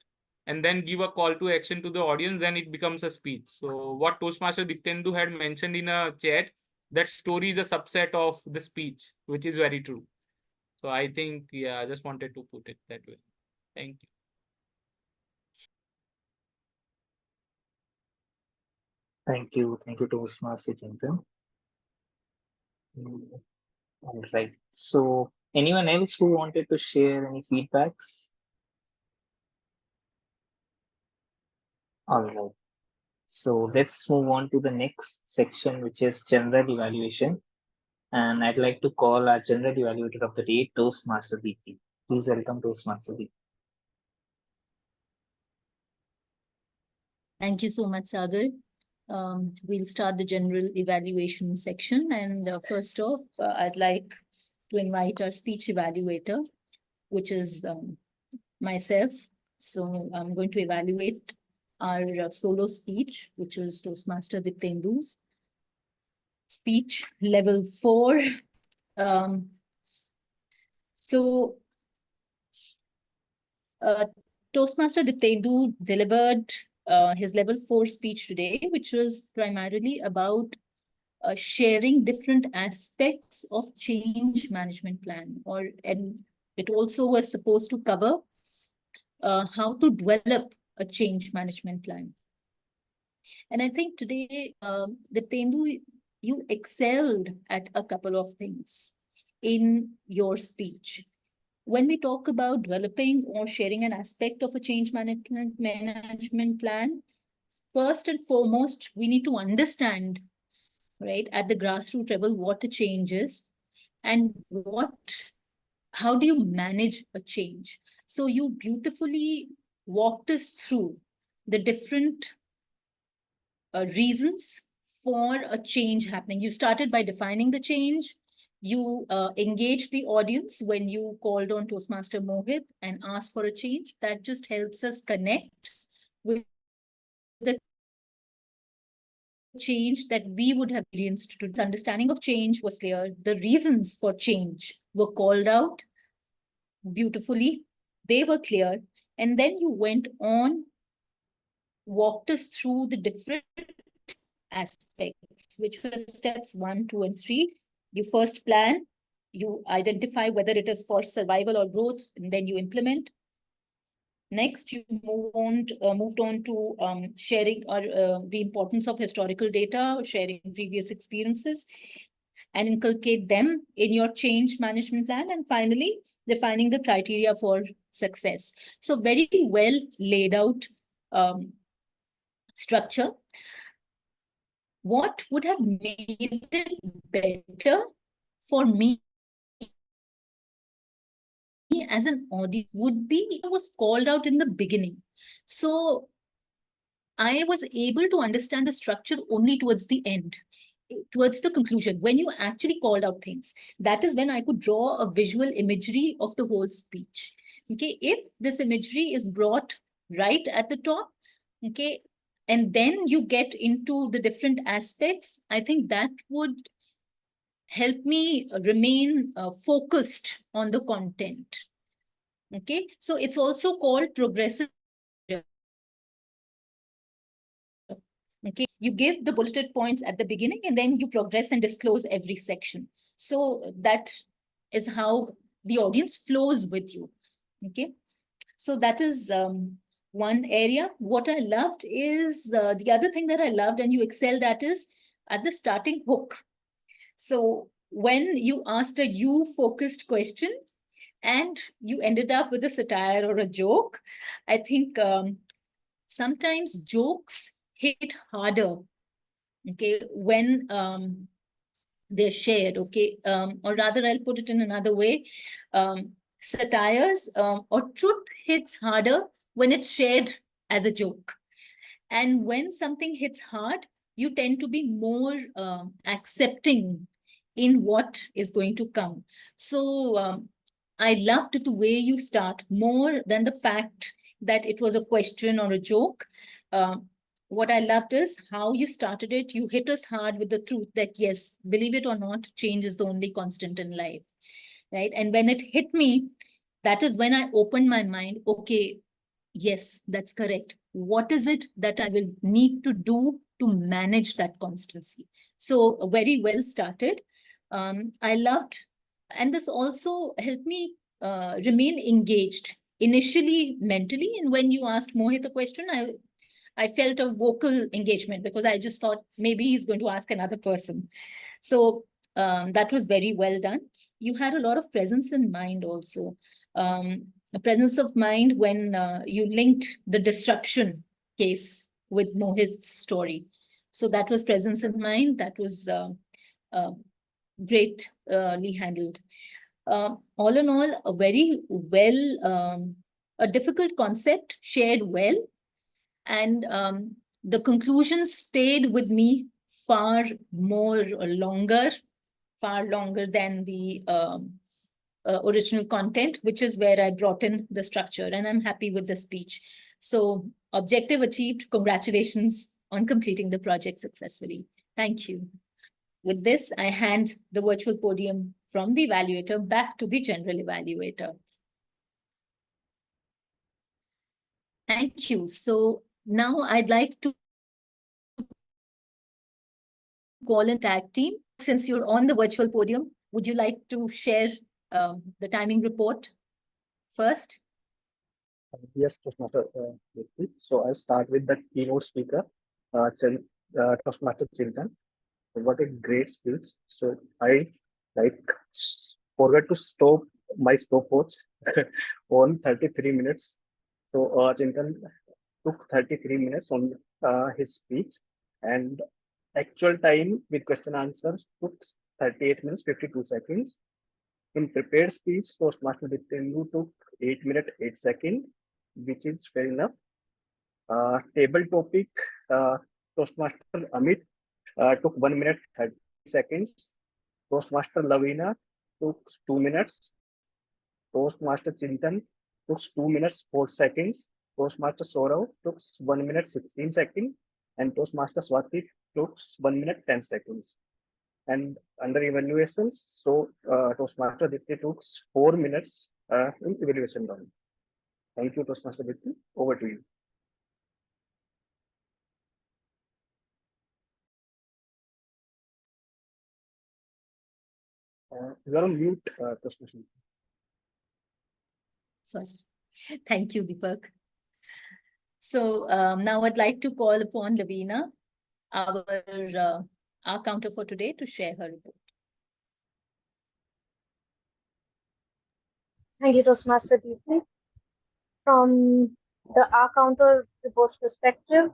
and then give a call to action to the audience, then it becomes a speech. So what Toastmaster Deeptendu had mentioned in a chat, that story is a subset of the speech, which is very true. So I think, yeah, I just wanted to put it that way. Thank you. Thank you, Toastmaster Chintan. All right. So, anyone else who wanted to share any feedbacks? All right. So let's move on to the next section, which is general evaluation. And I'd like to call our general evaluator of the day, Toastmaster Deepti. Please welcome Toastmaster Deepti. Thank you so much, Sagar. We'll start the general evaluation section. And first off, I'd like to invite our speech evaluator, which is myself. So I'm going to evaluate our solo speech, which is Toastmaster Deeptendu's speech level 4. Toastmaster Deeptendu delivered his level 4 speech today, which was primarily about sharing different aspects of change management plan, and it also was supposed to cover how to develop a change management plan. And I think today, Deeptendu, you excelled at a couple of things in your speech. When we talk about developing or sharing an aspect of a change management plan, first and foremost, we need to understand, right, at the grassroots level, what a change is and how do you manage a change. So you beautifully walked us through the different reasons for a change happening. You started by defining the change. You engaged the audience when you called on Toastmaster Mohit and asked for a change. That just helps us connect with the change that we would have experienced. To this understanding of change was clear. The reasons for change were called out beautifully. They were clear. And then you went on, walked us through the different aspects, which were steps 1, 2, and 3. You first plan, you identify whether it is for survival or growth, and then you implement. Next, you moved on to sharing the importance of historical data, sharing previous experiences, and inculcate them in your change management plan. And finally, defining the criteria for success. So very well laid out structure. What would have made it better for me as an audience would be, it was called out in the beginning. So I was able to understand the structure only towards the end. towards the conclusion, when you actually called out things, that is when I could draw a visual imagery of the whole speech. Okay, if this imagery is brought right at the top, okay, and then you get into the different aspects, I think that would help me remain focused on the content. Okay, so it's also called progressive. Okay, you give the bulleted points at the beginning and then you progress and disclose every section. So that is how the audience flows with you. Okay, so that is one area. What I loved is the other thing that I loved and you excelled at is at the starting hook. So when you asked a you-focused question and you ended up with a satire or a joke, I think sometimes jokes hit harder, okay, when they're shared, okay, or rather I'll put it in another way. Satires or truth hits harder when it's shared as a joke. And when something hits hard, you tend to be more accepting in what is going to come. So I loved the way you start more than the fact that it was a question or a joke. What I loved is how you started it. You hit us hard with the truth that, yes, believe it or not, change is the only constant in life, right? And when it hit me, that is when I opened my mind. Okay, yes, that's correct. What is it that I will need to do to manage that constancy? So very well started. I loved, and this also helped me remain engaged initially mentally. And when you asked Mohit a question, I felt a vocal engagement because I just thought maybe he's going to ask another person. So that was very well done. You had a lot of presence in mind also. A presence of mind when you linked the disruption case with Mohit's story. So that was presence in mind. That was greatly handled. All in all, a very well, a difficult concept shared well. And the conclusion stayed with me far longer than the original content, which is where I brought in the structure, and I'm happy with the speech. So objective achieved. Congratulations on completing the project successfully. Thank you. With this, I hand the virtual podium from the evaluator back to the general evaluator. Thank you. So now I'd like to call in tag team. Since you're on the virtual podium, would you like to share the timing report first? Yes, Toastmaster. So I'll start with the keynote speaker, Toastmaster Chintan. What a great speech. So I forgot to stop my stopwatch on 33 minutes. So Chintan took 33 minutes on his speech, and actual time with question answers took 38 minutes 52 seconds. In prepared speech, Toastmaster Deeptendu took 8 minutes 8 seconds, which is fair enough. Table topic, Toastmaster Amit took 1 minute 30 seconds. Toastmaster Lavina took 2 minutes. Toastmaster Chintan took 2 minutes 4 seconds. Toastmaster Saurav took 1 minute 16 seconds. And Toastmaster Swati took 1 minute 10 seconds. And under evaluations, so Toastmaster Dipti took 4 minutes in evaluation round. Thank you, Toastmaster Dipti. Over to you. You are on mute, Toastmaster. Sorry. Thank you, Deepak. So now I'd like to call upon Lavina, our counter for today, to share her report. Thank you, Toastmaster Deepti. From the R counter reports perspective,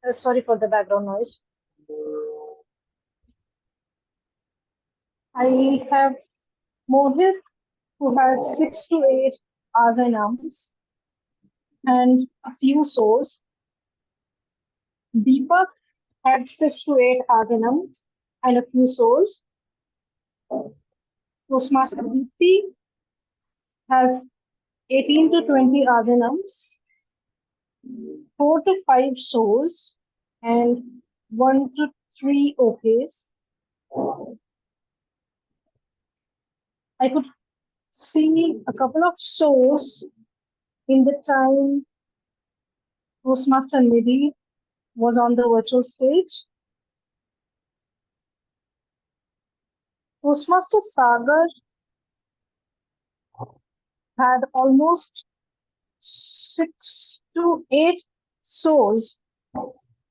sorry for the background noise. I have Mohit, who had 6 to 8 hours and arms, and a few source. Deepak had 6 to 8 asanams and a few sours. Toastmaster Deepti has 18 to 20 asanams, 4 to 5 sours, and 1 to 3 okays. I could see a couple of sours in the time Toastmaster Nidhi was on the virtual stage. Toastmaster Sagar had almost 6 to 8 sours,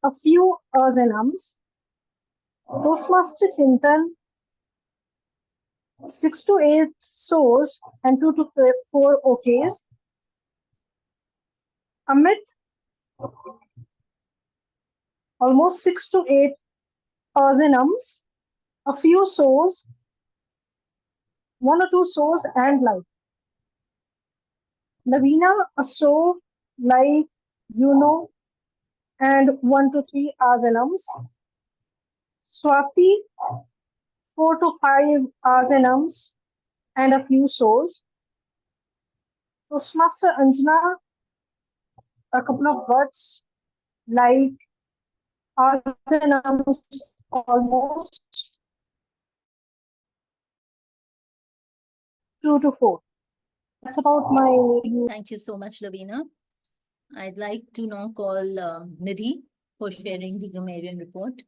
a few ers and ums. Toastmaster Chintan, 6 to 8 sours and 2 to 4 okays. Amit, almost 6 to 8 ers and ums, a few sours, 1 or 2 sours and light. Lavina, a sour, like, and 1 to 3 ers and ums. Swati, 4 to 5 ers and ums, and a few sours. Toastmaster Anjana, a couple of words like ers and ums almost 2 to 4. That's about my. Thank you so much, Lavina. I'd like to now call Nidhi for sharing the grammarian report.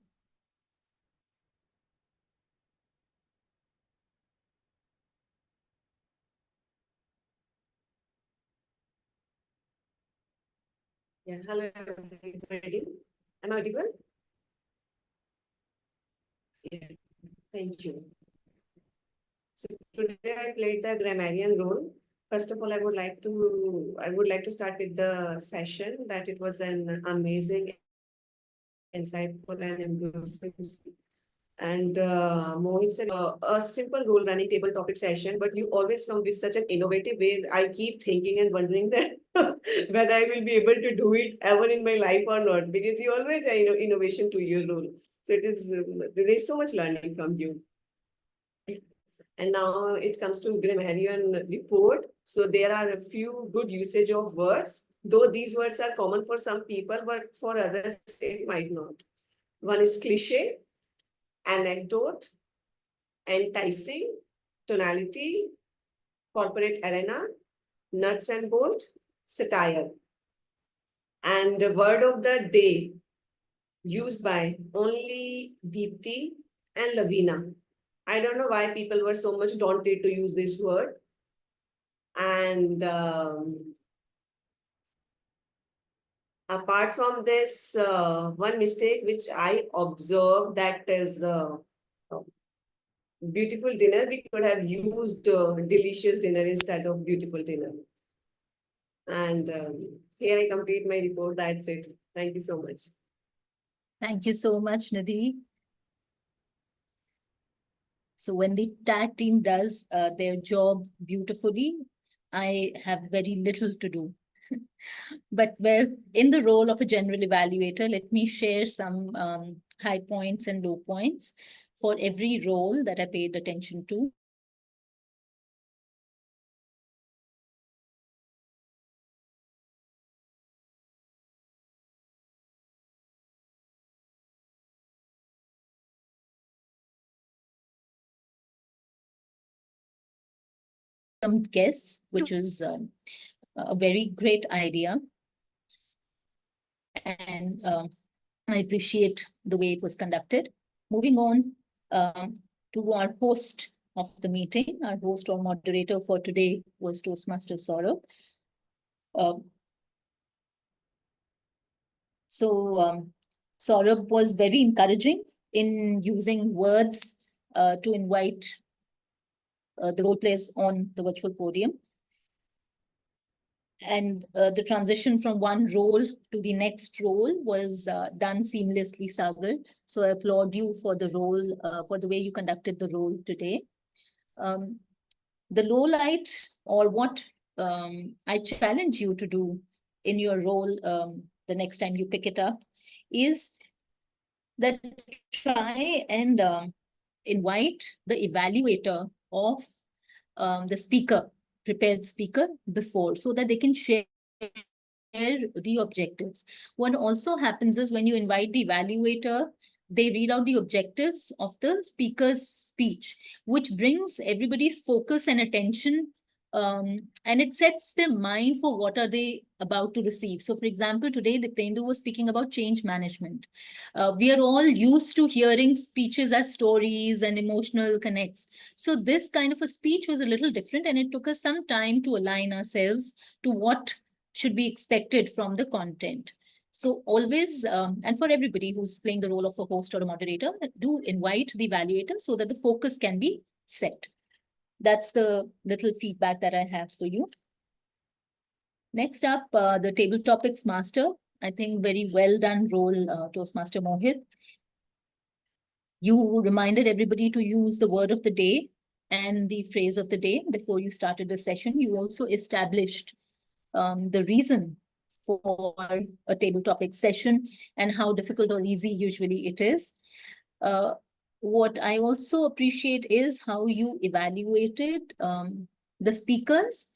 Yeah, hello everybody. Am I audible? Yeah, thank you. So today I played the grammarian role. First of all, I would like to start with the session that it was an amazing, insightful, and engrossing. And Mohit said a simple role running table topic session, but you always come with such an innovative way. I keep thinking and wondering that whether I will be able to do it ever in my life or not, because you always have innovation to your role. So it is there is so much learning from you. And now it comes to grammarian report. So there are a few good usage of words, though these words are common for some people, but for others it might not. One is cliche, anecdote, enticing, tonality, corporate arena, nuts and bolt, satire. And the word of the day used by only Deepti and Lavina. I don't know why people were so much daunted to use this word. And apart from this, one mistake which I observed, that is beautiful dinner. We could have used delicious dinner instead of beautiful dinner. And here I complete my report. That's it. Thank you so much. Thank you so much, Nidhi. So when the tag team does their job beautifully, I have very little to do. But well, in the role of a general evaluator, let me share some high points and low points for every role that I paid attention to. Some guests, which is a very great idea. And I appreciate the way it was conducted. Moving on to our host of the meeting, our host or moderator for today was Toastmaster Saurabh. Saurabh was very encouraging in using words to invite the role players on the virtual podium. And the transition from one role to the next role was done seamlessly, Sagar. So I applaud you for the role, for the way you conducted the role today. The low light, or what I challenge you to do in your role the next time you pick it up, is that try and invite the evaluator of the speaker, prepared speaker before, so that they can share the objectives. What also happens is when you invite the evaluator, they read out the objectives of the speaker's speech, which brings everybody's focus and attention, and it sets their mind for what are they about to receive. So for example, today Deeptendu was speaking about change management. We are all used to hearing speeches as stories and emotional connects. So this kind of a speech was a little different, and it took us some time to align ourselves to what should be expected from the content. So always, and for everybody who's playing the role of a host or a moderator, do invite the evaluator so that the focus can be set. That's the little feedback that I have for you. Next up, the table topics master. I think very well done role, Toastmaster Mohit. You reminded everybody to use the word of the day and the phrase of the day before you started the session. You also established the reason for a table topic session and how difficult or easy usually it is. What I also appreciate is how you evaluated the speakers,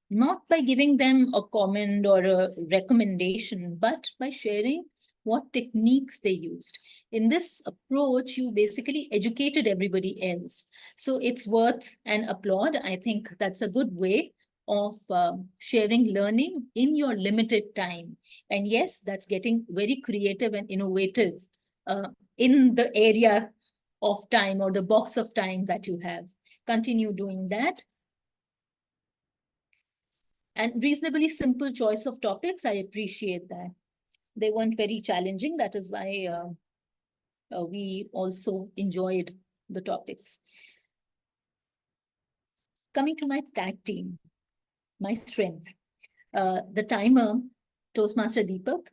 not by giving them a comment or a recommendation, but by sharing what techniques they used. In this approach, you basically educated everybody else. So it's worth an applaud. I think that's a good way of sharing learning in your limited time. And yes, that's getting very creative and innovative in the area of time or the box of time that you have. Continue doing that. And reasonably simple choice of topics, I appreciate that. They weren't very challenging. That is why we also enjoyed the topics. Coming to my tag team, my strength. The timer, Toastmaster Deepak,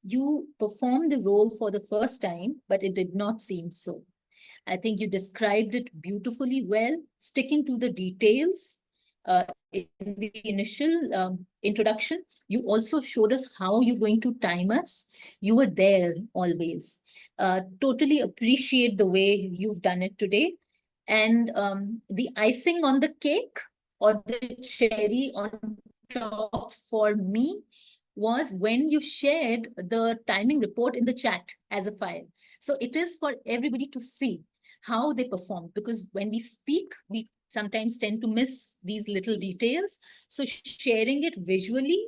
you performed the role for the first time, but it did not seem so. I think you described it beautifully well, sticking to the details. In the initial introduction, you also showed us how you're going to time us. You were there always. Totally appreciate the way you've done it today. And the icing on the cake or the cherry on top for me was when you shared the timing report in the chat as a file. So it is for everybody to see how they perform, because when we speak, we sometimes tend to miss these little details. So sharing it visually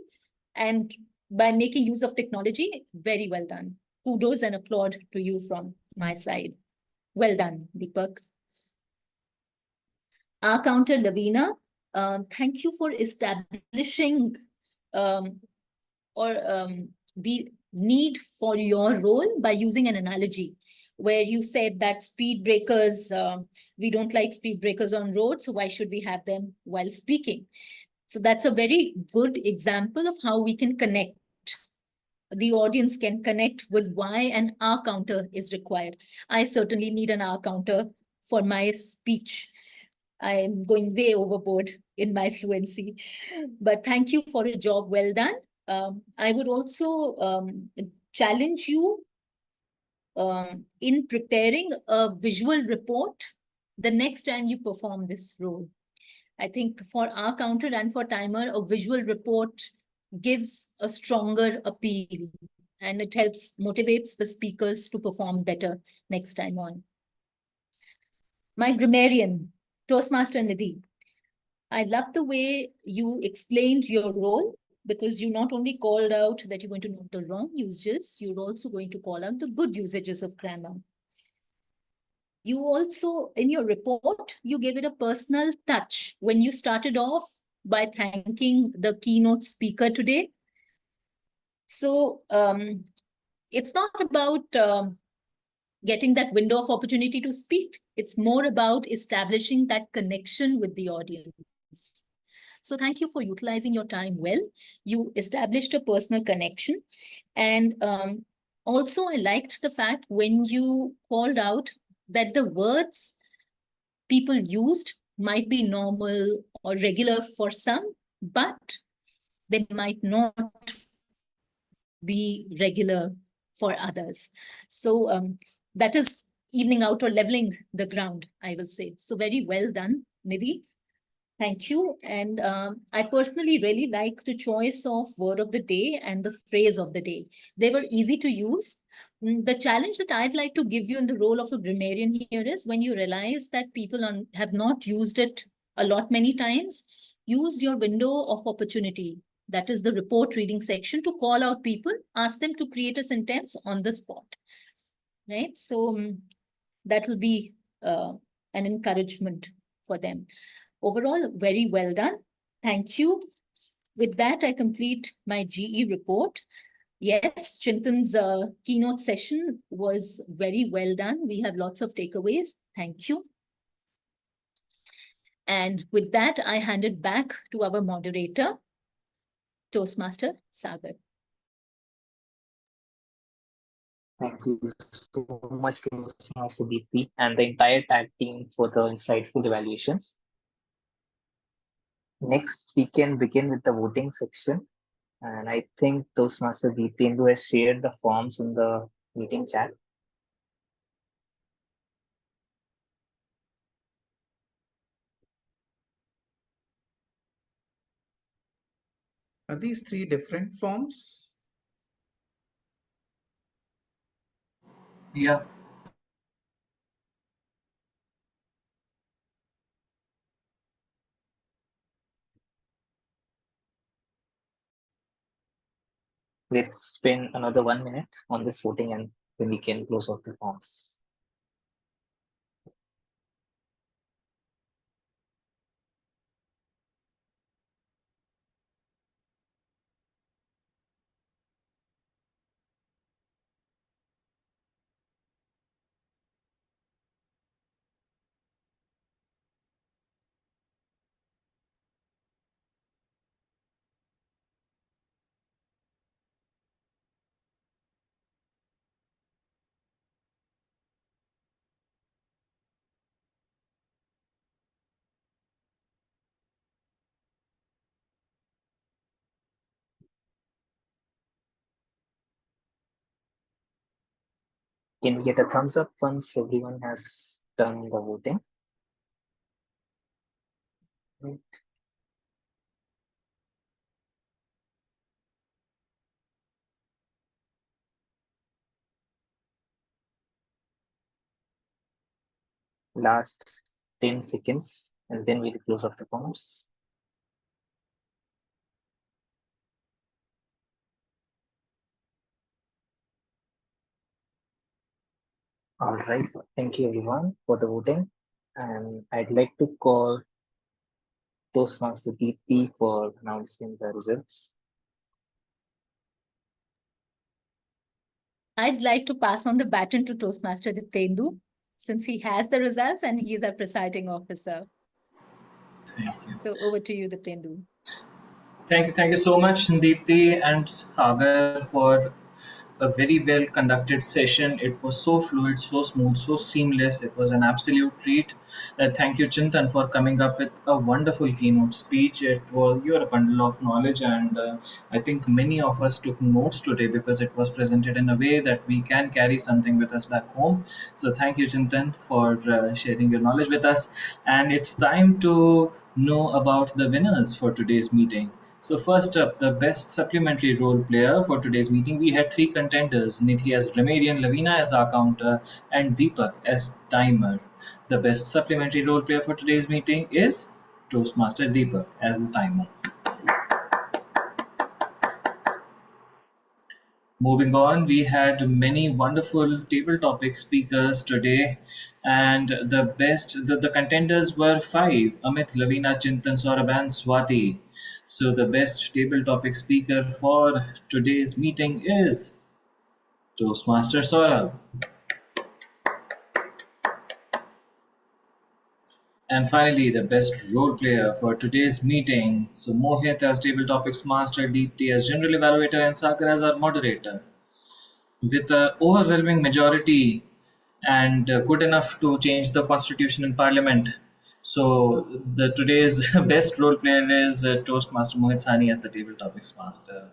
and by making use of technology, very well done. Kudos and applaud to you from my side. Well done, Deepak. Our counter, Lavina, thank you for establishing the need for your role by using an analogy where you said that speed breakers, we don't like speed breakers on roads, so why should we have them while speaking? So that's a very good example of how we can connect. The audience can connect with why an R counter is required. I certainly need an R counter for my speech. I'm going way overboard in my fluency, but thank you for a job well done. I would also challenge you in preparing a visual report the next time you perform this role. I think for our counter and for timer, a visual report gives a stronger appeal and it helps motivates the speakers to perform better next time on. My grammarian, Toastmaster Nidhi, I love the way you explained your role, because you not only called out that you're going to note the wrong usages, you're also going to call out the good usages of grammar. You also, in your report, you gave it a personal touch when you started off by thanking the keynote speaker today. So it's not about getting that window of opportunity to speak. It's more about establishing that connection with the audience. So thank you for utilizing your time well. You established a personal connection. And also I liked the fact when you called out that the words people used might be normal or regular for some, but they might not be regular for others. So that is evening out or leveling the ground, I will say. So very well done, Nidhi. Thank you. And I personally really like the choice of word of the day and the phrase of the day. They were easy to use. The challenge that I'd like to give you in the role of a grammarian here is when you realize that people have not used it a lot many times, use your window of opportunity. That is the report reading section to call out people, ask them to create a sentence on the spot. Right? So that will be an encouragement for them. Overall, very well done. Thank you. With that, I complete my GE report. Yes, Chintan's keynote session was very well done. We have lots of takeaways. Thank you. And with that, I hand it back to our moderator, Toastmaster Sagar. Thank you so much, Toastmaster Deepti, and the entire tag team for the insightful evaluations. Next, we can begin with the voting section. And I think Toastmaster Deeptendu has shared the forms in the meeting chat. Are these three different forms? Yeah. Let's spend another 1 minute on this voting and then we can close off the forms. Can we get a thumbs up once everyone has done the voting? Right. Last 10 seconds and then we'll close off the forms. All right, thank you everyone for the voting. And I'd like to call Toastmaster DP for announcing the results. I'd like to pass on the baton to Toastmaster Deeptendu, since he has the results and he is our presiding officer. Thank you. So over to you, Deeptendu. Thank you so much, Deepti and Sagar, for a very well conducted session. It was so fluid, so smooth, so seamless. It was an absolute treat. Thank you, Chintan, for coming up with a wonderful keynote speech. You're a bundle of knowledge, and I think many of us took notes today because it was presented in a way that we can carry something with us back home. So thank you, Chintan, for sharing your knowledge with us. And it's time to know about the winners for today's meeting. So first up, the best supplementary role player for today's meeting, we had three contenders: Nidhi as Grammarian, Lavina as our counter, and Deepak as timer. The best supplementary role player for today's meeting is Toastmaster Deepak as the timer. Moving on, we had many wonderful table topic speakers today, and the contenders were five: Amit, Lavina, Chintan, Saurabh, and Swati. So the best table topic speaker for today's meeting is Toastmaster Saurabh. And finally, the best role player for today's meeting. So Mohit as table topics master, Deepti as general evaluator, and Sagar as our moderator. With an overwhelming majority and good enough to change the constitution in parliament. So the today's best role player is Toastmaster Mohit Sani as the table topics master.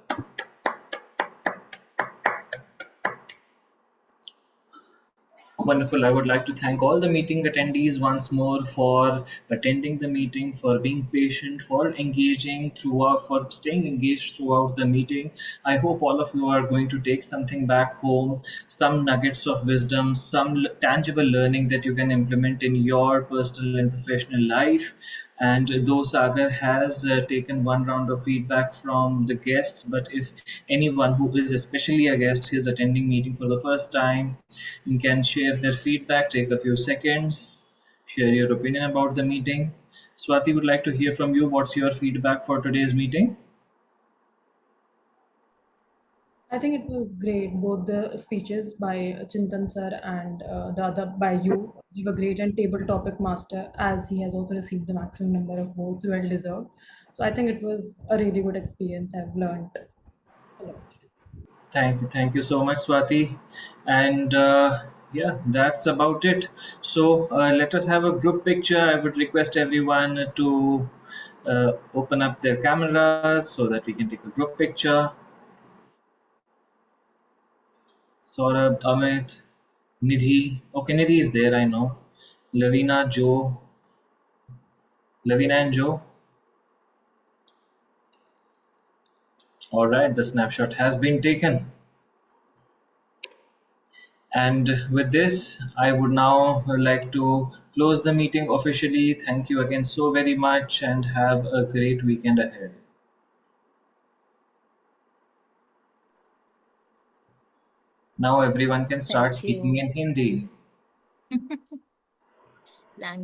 Wonderful. I would like to thank all the meeting attendees once more for attending the meeting, for being patient, for engaging throughout, for staying engaged throughout the meeting. I hope all of you are going to take something back home, some nuggets of wisdom, some tangible learning that you can implement in your personal and professional life. And though Sagar has taken one round of feedback from the guests, but if anyone who is especially a guest is attending meeting for the first time, you can share their feedback, take a few seconds, share your opinion about the meeting. Swati would like to hear from you. What's your feedback for today's meeting? I think it was great. Both the speeches by Chintan sir and the other by you, they were great. And table topic master, as he has also received the maximum number of votes, well deserved. So I think it was a really good experience. I've learned a lot. Thank you so much, Swati. And yeah, that's about it. So let us have a group picture. I would request everyone to open up their cameras so that we can take a group picture. Saurabh, Amit, Nidhi. Okay, Nidhi is there, I know. Lavina, Joe. Lavina and Joe. All right, the snapshot has been taken. And with this, I would now like to close the meeting officially. Thank you again so very much and have a great weekend ahead. Now everyone can start Thank speaking you. in Hindi. Language